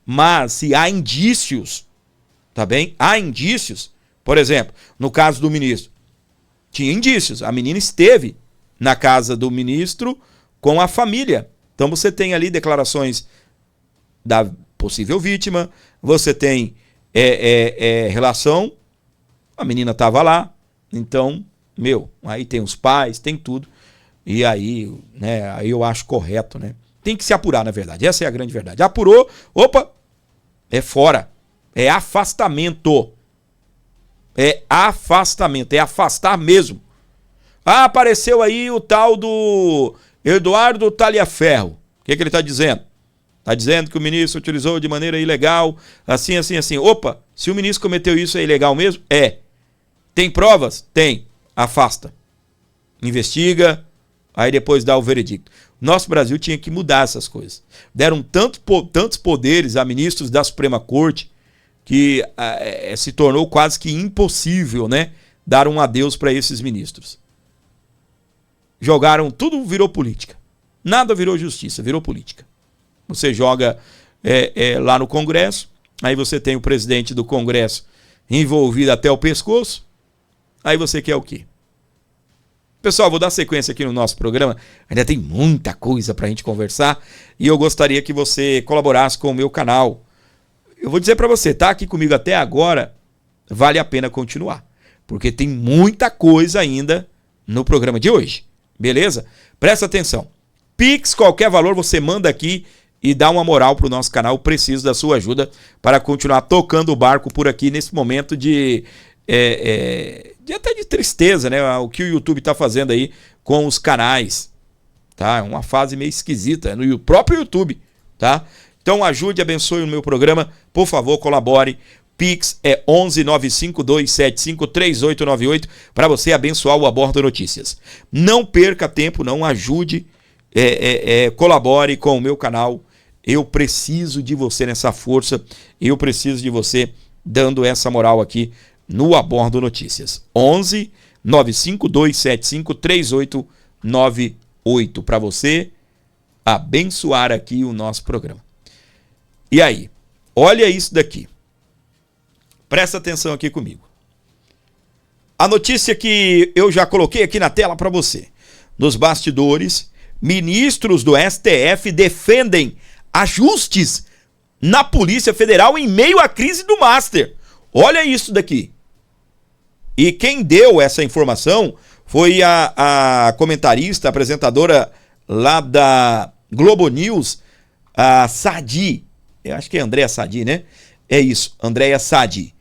Mas se há indícios, tá bem? Há indícios, por exemplo, no caso do ministro, tinha indícios. A menina esteve na casa do ministro com a família. Então você tem ali declarações da possível vítima, você tem relação, a menina estava lá, então, aí tem os pais, tem tudo, e aí, né, aí eu acho correto, né? Tem que se apurar, na verdade, essa é a grande verdade. Apurou, opa, é fora, é afastamento. É afastamento, é afastar mesmo. Apareceu aí o tal do Eduardo Taliaferro. O que ele está dizendo? Está dizendo que o ministro utilizou de maneira ilegal, assim. Opa, se o ministro cometeu isso, é ilegal mesmo? É. Tem provas? Tem. Afasta. Investiga, aí depois dá o veredicto. Nosso Brasil tinha que mudar essas coisas. Deram tantos poderes a ministros da Suprema Corte que se tornou quase que impossível, né, dar um adeus para esses ministros. Jogaram, tudo virou política. Nada virou justiça, virou política. Você joga lá no Congresso, aí você tem o presidente do Congresso envolvido até o pescoço, aí você quer o quê? Pessoal, vou dar sequência aqui no nosso programa, ainda tem muita coisa pra gente conversar e eu gostaria que você colaborasse com o meu canal. Eu vou dizer pra você, tá aqui comigo até agora, vale a pena continuar, porque tem muita coisa ainda no programa de hoje, beleza? Presta atenção, Pix, qualquer valor você manda aqui e dá uma moral pro nosso canal, eu preciso da sua ajuda para continuar tocando o barco por aqui nesse momento de até de tristeza, né? O que o YouTube tá fazendo aí com os canais, tá? É uma fase meio esquisita no próprio YouTube, tá? Então ajude, abençoe o meu programa, por favor, colabore. Pix é 11952753898 para você abençoar o Abordo Notícias. Não perca tempo, não, ajude, colabore com o meu canal. Eu preciso de você nessa força, eu preciso de você dando essa moral aqui no Abordo Notícias. 11952753898 para você abençoar aqui o nosso programa. E aí, olha isso daqui. Presta atenção aqui comigo. A notícia que eu já coloquei aqui na tela para você. Nos bastidores, ministros do STF defendem ajustes na Polícia Federal em meio à crise do Master. Olha isso daqui. E quem deu essa informação foi a comentarista, apresentadora lá da Globo News, a Sadi. Eu acho que é Andréa Sadi, né? É isso, Andréa Sadi.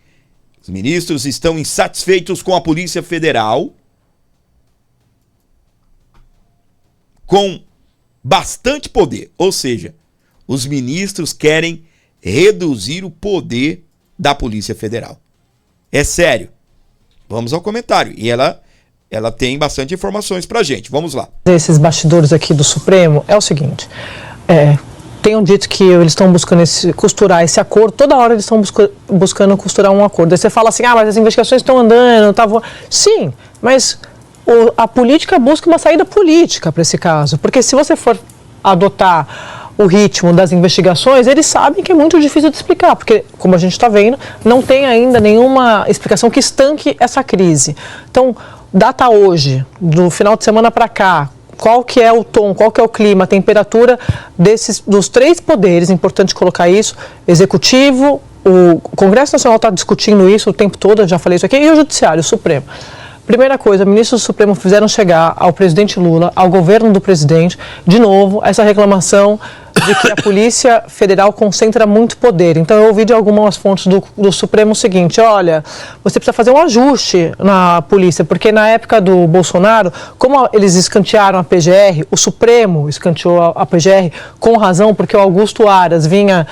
Os ministros estão insatisfeitos com a Polícia Federal, com bastante poder. Ou seja, os ministros querem reduzir o poder da Polícia Federal. É sério. Vamos ao comentário. E ela tem bastante informações pra gente. Vamos lá. Esses bastidores aqui do Supremo é o seguinte. Tenham dito que eles estão buscando costurar esse acordo. Toda hora eles estão buscando costurar um acordo. Aí você fala assim, mas as investigações estão andando. Sim, mas a política busca uma saída política para esse caso. Porque se você for adotar o ritmo das investigações, eles sabem que é muito difícil de explicar, porque, como a gente está vendo, não tem ainda nenhuma explicação que estanque essa crise. Então, data hoje, do final de semana para cá, qual que é o tom, qual que é o clima, a temperatura dos três poderes, importante colocar isso, executivo, o Congresso Nacional está discutindo isso o tempo todo, eu já falei isso aqui, e o Judiciário, o Supremo. Primeira coisa, ministros do Supremo fizeram chegar ao presidente Lula, ao governo do presidente, de novo, essa reclamação de que a Polícia Federal concentra muito poder. Então, eu ouvi de algumas fontes do Supremo o seguinte, olha, você precisa fazer um ajuste na polícia, porque na época do Bolsonaro, como eles escantearam a PGR, o Supremo escanteou a PGR com razão, porque o Augusto Aras vinha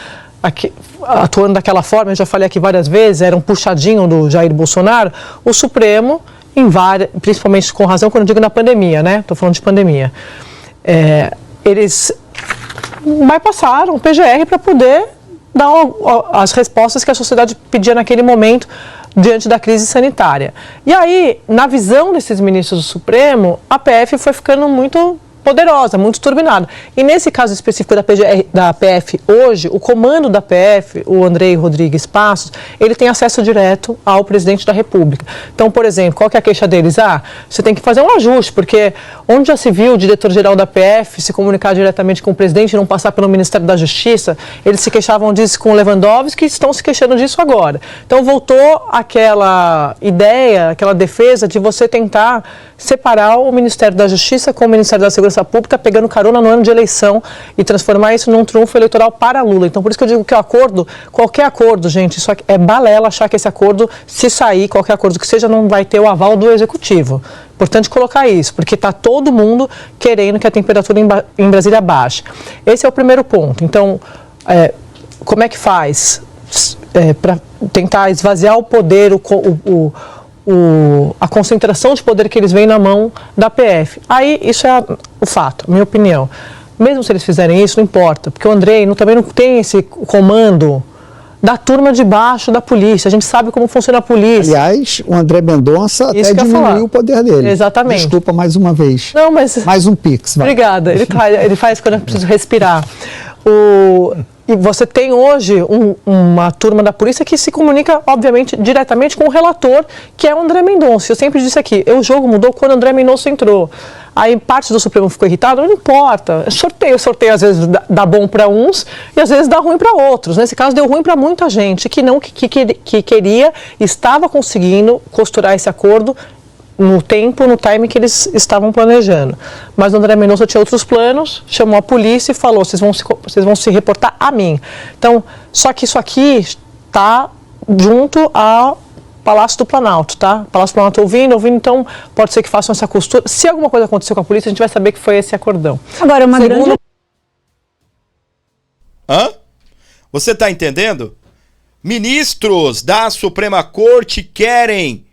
atuando daquela forma, eu já falei aqui várias vezes, era um puxadinho do Jair Bolsonaro, o Supremo, principalmente com razão quando eu digo na pandemia, né? Estou falando de pandemia. Eles bypassaram o PGR para poder dar as respostas que a sociedade pedia naquele momento diante da crise sanitária. E aí, na visão desses ministros do Supremo, a PF foi ficando muito poderosa, muito turbinada. E nesse caso específico da PF hoje, o comando da PF, o Andrei Rodrigues Passos, ele tem acesso direto ao presidente da República. Então, por exemplo, qual que é a queixa deles? Você tem que fazer um ajuste, porque onde já se viu o diretor-geral da PF se comunicar diretamente com o presidente e não passar pelo Ministério da Justiça, eles se queixavam disso com o Lewandowski e estão se queixando disso agora. Então, voltou aquela ideia, aquela defesa de você tentar separar o Ministério da Justiça com o Ministério da Segurança Pública, pegando carona no ano de eleição e transformar isso num trunfo eleitoral para Lula. Então, por isso que eu digo que o acordo, qualquer acordo, gente, isso é balela achar que esse acordo, se sair, qualquer acordo que seja, não vai ter o aval do Executivo. Importante colocar isso, porque está todo mundo querendo que a temperatura em Brasília baixe. Esse é o primeiro ponto. Então, como é que faz para tentar esvaziar o poder, a concentração de poder que eles veem na mão da PF. Aí, isso é o fato, minha opinião. Mesmo se eles fizerem isso, não importa, porque o Andrei também não tem esse comando da turma de baixo da polícia. A gente sabe como funciona a polícia. Aliás, o André Mendonça até diminuiu o poder dele. Exatamente. Desculpa mais uma vez. Não, mas... Mais um pix. Vai. Obrigada. Ele faz quando eu preciso respirar. E você tem hoje uma turma da polícia que se comunica, obviamente, diretamente com o relator, que é o André Mendonça. Eu sempre disse aqui, o jogo mudou quando o André Mendonça entrou. Aí parte do Supremo ficou irritado, não importa. Sorteio às vezes dá bom para uns e às vezes dá ruim para outros. Nesse caso deu ruim para muita gente que queria, estava conseguindo costurar esse acordo no time que eles estavam planejando. Mas o André Mendonça tinha outros planos, chamou a polícia e falou, vocês vão se reportar a mim. Então, só que isso aqui está junto ao Palácio do Planalto, tá? Palácio do Planalto ouvindo, então pode ser que façam essa costura. Se alguma coisa aconteceu com a polícia, a gente vai saber que foi esse acordão. Agora, uma grande... Você está entendendo? Ministros da Suprema Corte querem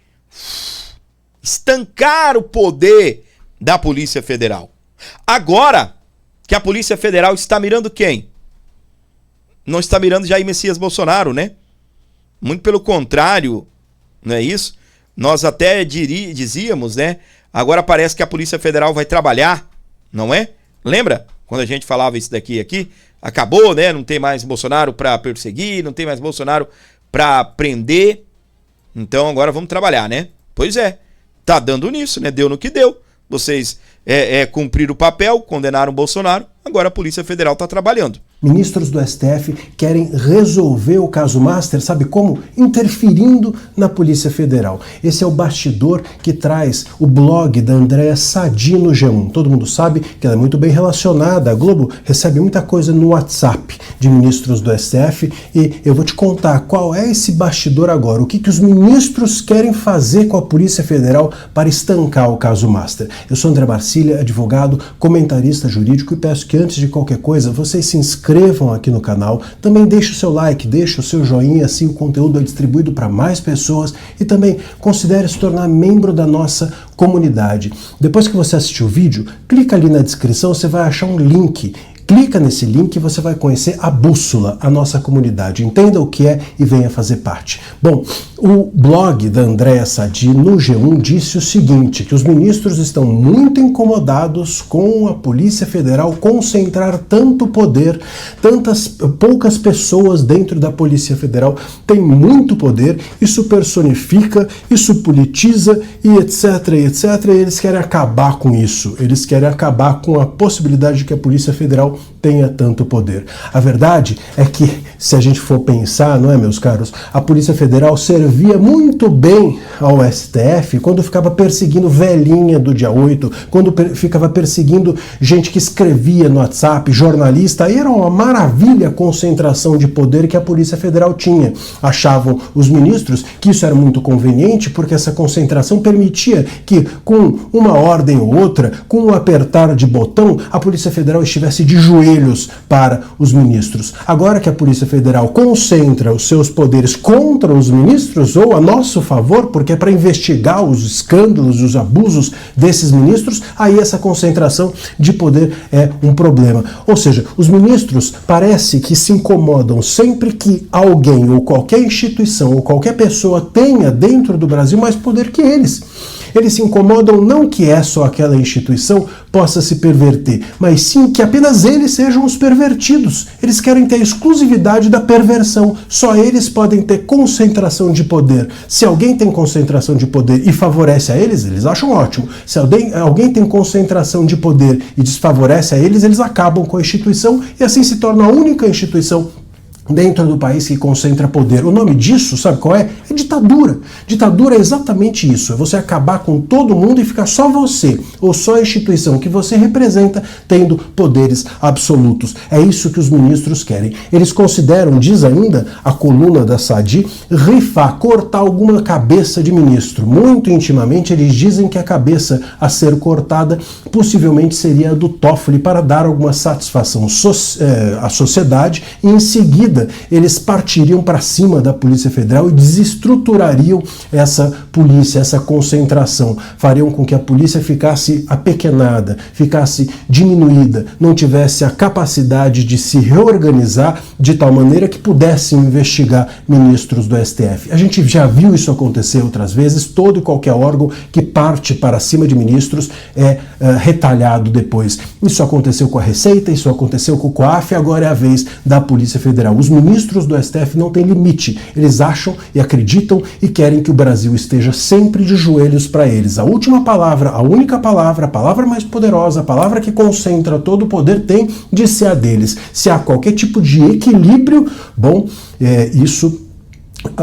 estancar o poder da Polícia Federal. Agora que a Polícia Federal está mirando quem? Não está mirando Jair Messias Bolsonaro, né? Muito pelo contrário, não é isso? Nós até dizíamos, né? Agora parece que a Polícia Federal vai trabalhar, não é? Lembra? Quando a gente falava isso aqui, acabou, né? Não tem mais Bolsonaro para perseguir, não tem mais Bolsonaro para prender. Então agora vamos trabalhar, né? Pois é. Tá dando nisso, né? Deu no que deu. Vocês cumpriram o papel, condenaram o Bolsonaro, agora a Polícia Federal está trabalhando. Ministros do STF querem resolver o caso Master, sabe como? Interferindo na Polícia Federal. Esse é o bastidor que traz o blog da Andréa Sadi no G1. Todo mundo sabe que ela é muito bem relacionada. A Globo recebe muita coisa no WhatsApp de ministros do STF e eu vou te contar qual é esse bastidor agora. O que os ministros querem fazer com a Polícia Federal para estancar o caso Master. Eu sou André Marcília, advogado, comentarista jurídico e peço que antes de qualquer coisa vocês se inscrevam aqui no canal, também deixe o seu like, deixe o seu joinha, assim o conteúdo é distribuído para mais pessoas e também considere se tornar membro da nossa comunidade. Depois que você assistir o vídeo, clica ali na descrição, você vai achar um link. Clica nesse link e você vai conhecer a Bússola, a nossa comunidade. Entenda o que é e venha fazer parte. Bom, o blog da Andréa Sadi no G1 disse o seguinte, que os ministros estão muito incomodados com a Polícia Federal concentrar tanto poder, poucas pessoas dentro da Polícia Federal têm muito poder, isso personifica, isso politiza e etc, etc. E eles querem acabar com isso, eles querem acabar com a possibilidade de que a Polícia Federal tenha tanto poder. A verdade é que, se a gente for pensar, não é, meus caros, a Polícia Federal servia muito bem ao STF quando ficava perseguindo velhinha do dia 8, quando ficava perseguindo gente que escrevia no WhatsApp, jornalista, aí era uma maravilha a concentração de poder que a Polícia Federal tinha. Achavam os ministros que isso era muito conveniente porque essa concentração permitia que, com uma ordem ou outra, com um apertar de botão, a Polícia Federal estivesse de joelhos para os ministros. Agora que a Polícia Federal concentra os seus poderes contra os ministros ou a nosso favor, porque é para investigar os escândalos e os abusos desses ministros, aí essa concentração de poder é um problema. Ou seja, os ministros parece que se incomodam sempre que alguém ou qualquer instituição ou qualquer pessoa tenha dentro do Brasil mais poder que eles. Eles se incomodam não que só aquela instituição possa se perverter, mas sim que apenas eles sejam os pervertidos. Eles querem ter a exclusividade da perversão. Só eles podem ter concentração de poder. Se alguém tem concentração de poder e favorece a eles, eles acham ótimo. Se alguém tem concentração de poder e desfavorece a eles, eles acabam com a instituição e assim se torna a única instituição dentro do país que concentra poder. O nome disso, sabe qual é? É ditadura. Ditadura é exatamente isso. É você acabar com todo mundo e ficar só você, ou só a instituição que você representa, tendo poderes absolutos. É isso que os ministros querem. Eles consideram, diz ainda a coluna da Sadi, rifar, cortar alguma cabeça de ministro. Muito intimamente, eles dizem que a cabeça a ser cortada possivelmente seria a do Toffoli para dar alguma satisfação à sociedade e em seguida seguida, eles partiriam para cima da Polícia Federal e desestruturariam essa polícia, essa concentração. Fariam com que a polícia ficasse apequenada, ficasse diminuída, não tivesse a capacidade de se reorganizar de tal maneira que pudessem investigar ministros do STF. A gente já viu isso acontecer outras vezes. Todo e qualquer órgão que parte para cima de ministros é retalhado depois. Isso aconteceu com a Receita, isso aconteceu com o COAF, agora é a vez da Polícia Federal. Os ministros do STF não têm limite. Eles acham e acreditam e querem que o Brasil esteja sempre de joelhos para eles. A última palavra, a única palavra, a palavra mais poderosa, a palavra que concentra todo o poder tem de ser a deles. Se há qualquer tipo de equilíbrio, bom, isso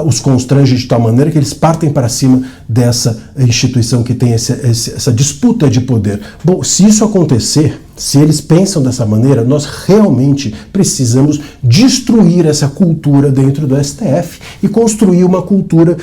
os constrange de tal maneira que eles partem para cima dessa instituição que tem essa disputa de poder. Bom, se isso acontecer, se eles pensam dessa maneira, nós realmente precisamos destruir essa cultura dentro do STF e construir uma cultura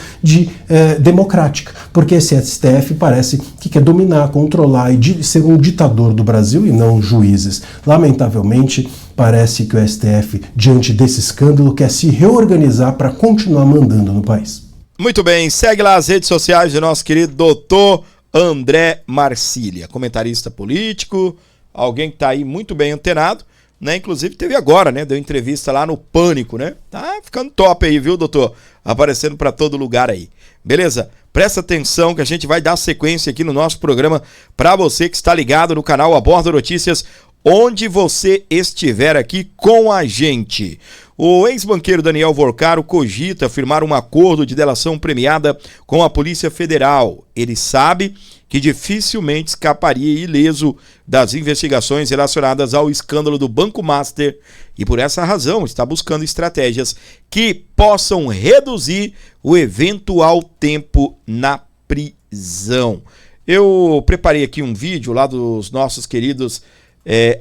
democrática, porque esse STF parece que quer dominar, controlar e ser um ditador do Brasil e não juízes. Lamentavelmente, parece que o STF, diante desse escândalo, quer se reorganizar para continuar mandando no país. Muito bem, segue lá as redes sociais do nosso querido doutor André Marcília, comentarista político, alguém que está aí muito bem antenado, né? Inclusive teve agora, né? Deu entrevista lá no Pânico, né? Tá ficando top aí, viu, doutor? Aparecendo para todo lugar aí. Beleza? Presta atenção que a gente vai dar sequência aqui no nosso programa para você que está ligado no canal Aborda Notícias, onde você estiver aqui com a gente. O ex-banqueiro Daniel Vorcaro cogita firmar um acordo de delação premiada com a Polícia Federal. Ele sabe que dificilmente escaparia ileso das investigações relacionadas ao escândalo do Banco Master e por essa razão está buscando estratégias que possam reduzir o eventual tempo na prisão. Eu preparei aqui um vídeo lá dos nossos queridos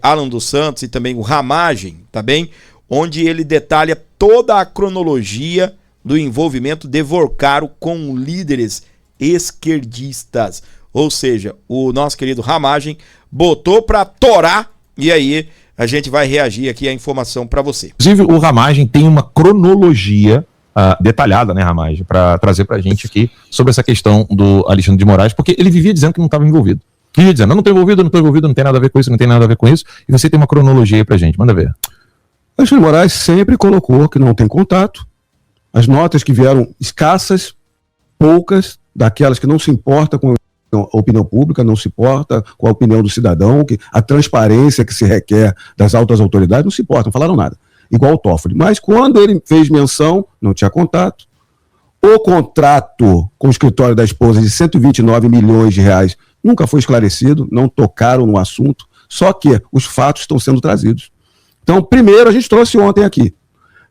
Alan dos Santos e também o Ramagem, tá bem? Onde ele detalha toda a cronologia do envolvimento de Vorcaro com líderes esquerdistas. Ou seja, o nosso querido Ramagem botou para torar e aí a gente vai reagir aqui à informação para você. Inclusive, o Ramagem tem uma cronologia detalhada, né, Ramagem, para trazer para a gente aqui sobre essa questão do Alexandre de Moraes, porque ele vivia dizendo que não estava envolvido. Vivia dizendo, eu não estou envolvido, não tem nada a ver com isso, não tem nada a ver com isso, e você tem uma cronologia aí para a gente, manda ver. Alexandre de Moraes sempre colocou que não tem contato, as notas que vieram escassas, poucas, daquelas que não se importa com a opinião pública, não se importa com a opinião do cidadão, que a transparência que se requer das altas autoridades, não se importa, não falaram nada. Igual o Toffoli. Mas quando ele fez menção, não tinha contato. O contrato com o escritório da esposa de 129 milhões de reais nunca foi esclarecido, não tocaram no assunto, só que os fatos estão sendo trazidos. Então, primeiro, a gente trouxe ontem aqui.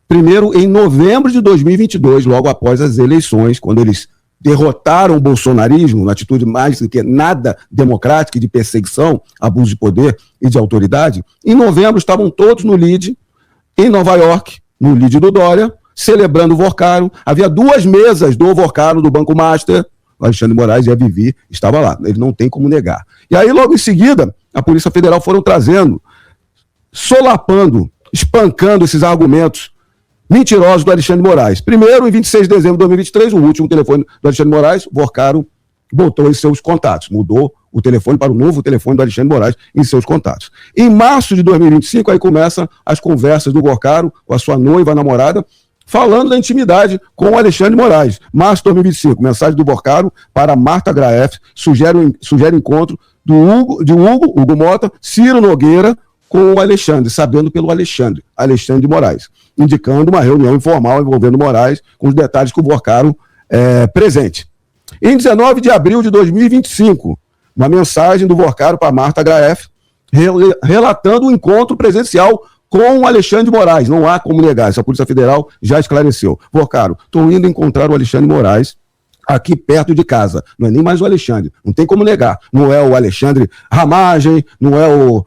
Primeiro, em novembro de 2022, logo após as eleições, quando eles derrotaram o bolsonarismo, uma atitude mais do que nada democrática, de perseguição, abuso de poder e de autoridade, em novembro estavam todos no LIDE, em Nova York, no LIDE do Dória, celebrando o Vorcaro. Havia 2 mesas do Vorcaro, do Banco Master, o Alexandre de Moraes e a Vivi estava lá, ele não tem como negar. E aí, logo em seguida, a Polícia Federal foram trazendo, solapando, espancando esses argumentos mentirosos do Alexandre de Moraes. Primeiro, em 26 de dezembro de 2023, o último telefone do Alexandre de Moraes, o Vorcaro botou em seus contatos, mudou o telefone para o novo telefone do Alexandre de Moraes em seus contatos. Em março de 2025, aí começam as conversas do Vorcaro com a sua noiva, a namorada, falando da intimidade com o Alexandre de Moraes. Março de 2025, mensagem do Vorcaro para Marta Graef, sugere encontro do Hugo Mota, Ciro Nogueira, com o Alexandre, sabendo pelo Alexandre de Moraes, indicando uma reunião informal envolvendo Moraes, com os detalhes que o Vorcaro presente. Em 19 de abril de 2025, uma mensagem do Vorcaro para Marta Graef, relatando o encontro presencial com o Alexandre de Moraes. Não há como negar, essa Polícia Federal já esclareceu. Vorcaro, estou indo encontrar o Alexandre de Moraes aqui perto de casa. Não é nem mais o Alexandre, não tem como negar. Não é o Alexandre Ramagem, não é o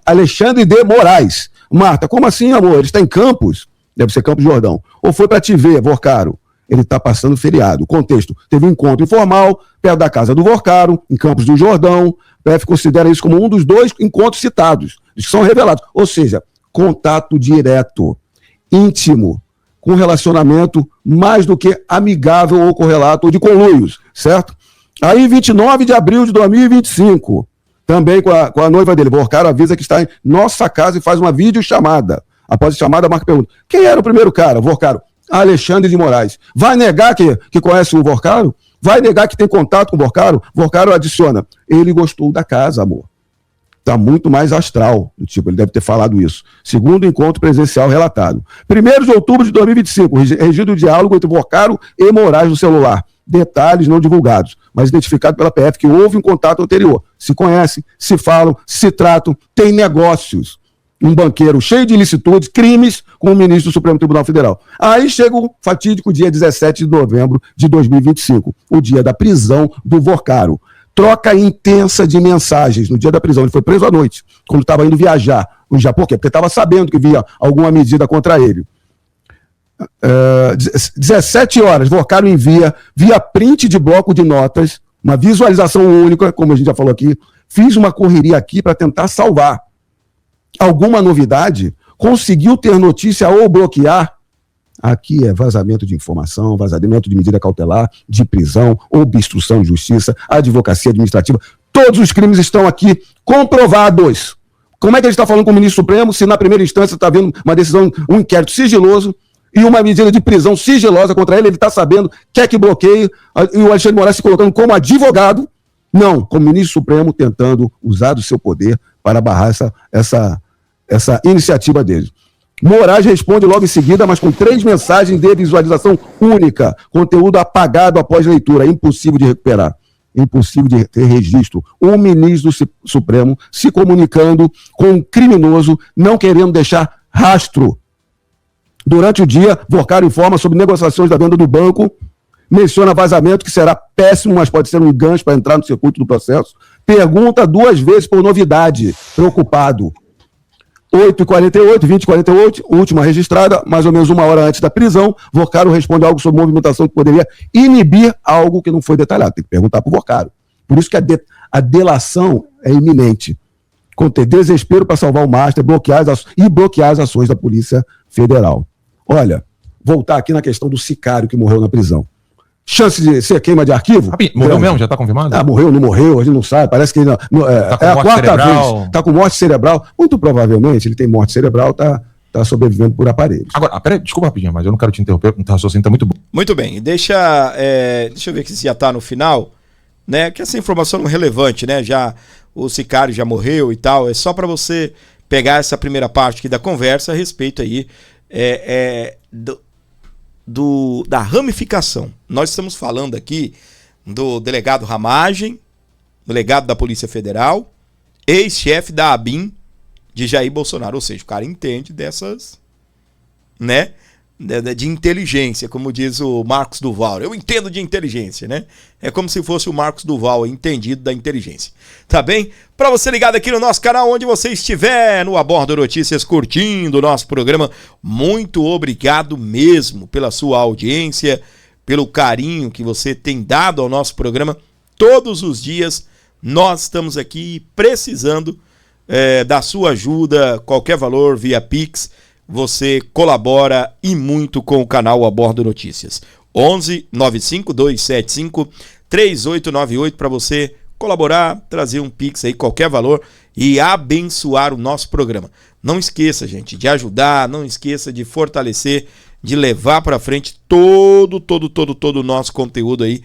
Alexandre de Moraes. Marta, como assim, amor? Ele está em Campos? Deve ser Campos Jordão. Ou foi para te ver, Vorcaro? Ele está passando feriado. O contexto, teve um encontro informal, perto da casa do Vorcaro, em Campos do Jordão. O PF considera isso como um dos 2 encontros citados, que são revelados. Ou seja, contato direto. íntimo, com relacionamento mais do que amigável ou correlato ou de conluios, certo? Aí, 29 de abril de 2025, também com a noiva dele, Vorcaro avisa que está em nossa casa e faz uma videochamada. Após a chamada, Marco pergunta, quem era o primeiro cara? Vorcaro, Alexandre de Moraes. Vai negar que conhece o Vorcaro? Vai negar que tem contato com o Vorcaro? Vorcaro adiciona, ele gostou da casa, amor. Está muito mais astral, tipo, ele deve ter falado isso. Segundo encontro presencial relatado. 1º de outubro de 2025, regido o diálogo entre Vorcaro e Moraes no celular. Detalhes não divulgados, mas identificado pela PF que houve um contato anterior. Se conhecem, se falam, se tratam, tem negócios. Um banqueiro cheio de ilicitudes, crimes, com o ministro do Supremo Tribunal Federal. Aí chega o fatídico dia 17 de novembro de 2025, o dia da prisão do Vorcaro. Troca intensa de mensagens no dia da prisão. Ele foi preso à noite, quando estava indo viajar no Japão. Por quê? Porque estava sabendo que havia alguma medida contra ele. 17 horas, Vorcaro envia, via print de bloco de notas, uma visualização única, como a gente já falou aqui. Fiz uma correria aqui para tentar salvar. Alguma novidade? Conseguiu ter notícia ou bloquear? Aqui é vazamento de informação, vazamento de medida cautelar, de prisão, obstrução de justiça, advocacia administrativa. Todos os crimes estão aqui comprovados. Como é que ele está falando com o ministro Supremo se na primeira instância está havendo uma decisão, um inquérito sigiloso e uma medida de prisão sigilosa contra ele? Ele está sabendo, quer que bloqueie, e o Alexandre de Moraes se colocando como advogado, não, como ministro Supremo tentando usar do seu poder para barrar essa iniciativa dele. Moraes responde logo em seguida, mas com 3 mensagens de visualização única, conteúdo apagado após leitura, impossível de recuperar, impossível de ter registro. O ministro do Supremo se comunicando com um criminoso, não querendo deixar rastro. Durante o dia, Vorcaro informa sobre negociações da venda do banco, menciona vazamento, que será péssimo, mas pode ser um gancho para entrar no circuito do processo. Pergunta 2 vezes por novidade, preocupado. 8h48, 20h48, última registrada, mais ou menos 1 hora antes da prisão, Vorcaro responde algo sobre movimentação que poderia inibir algo que não foi detalhado. Tem que perguntar para o Vorcaro. Por isso que a delação é iminente. Conter desespero para salvar o Master, bloquear as ações da Polícia Federal. Olha, voltar aqui na questão do sicário que morreu na prisão. Chance de ser queima de arquivo? Morreu mesmo? Já está confirmado? Morreu, não morreu, a gente não sabe. Parece que ele é a 4ª vez. Está com morte cerebral. Muito provavelmente ele tem morte cerebral, está sobrevivendo por aparelhos. Agora, peraí, desculpa rapidinho, mas eu não quero te interromper, o raciocínio está muito bom. Muito bem, deixa eu ver se já está no final, né? Que essa informação não é relevante, né? Já o sicário já morreu e tal. É só para você pegar essa primeira parte aqui da conversa a respeito aí da ramificação. Nós estamos falando aqui do delegado Ramagem, delegado da Polícia Federal, ex-chefe da ABIN de Jair Bolsonaro. Ou seja, o cara entende dessas, né, de inteligência, como diz o Marcos Duval. Eu entendo de inteligência, né? É como se fosse o Marcos Duval entendido da inteligência. Tá bem? Para você ligado aqui no nosso canal, onde você estiver, no Abordo Notícias, curtindo o nosso programa, muito obrigado mesmo pela sua audiência, pelo carinho que você tem dado ao nosso programa. Todos os dias nós estamos aqui precisando da sua ajuda, qualquer valor via Pix. Você colabora e muito com o canal Abordo Notícias. 11 95 275 3898 para você colaborar, trazer um Pix aí, qualquer valor, e abençoar o nosso programa. Não esqueça, gente, de ajudar, não esqueça de fortalecer, de levar para frente todo o nosso conteúdo aí.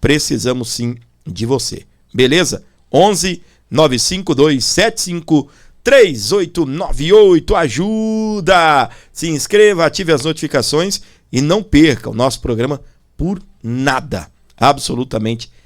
Precisamos sim de você. Beleza? 11 95 275 3898, ajuda! Se inscreva, ative as notificações e não perca o nosso programa por nada, absolutamente nada.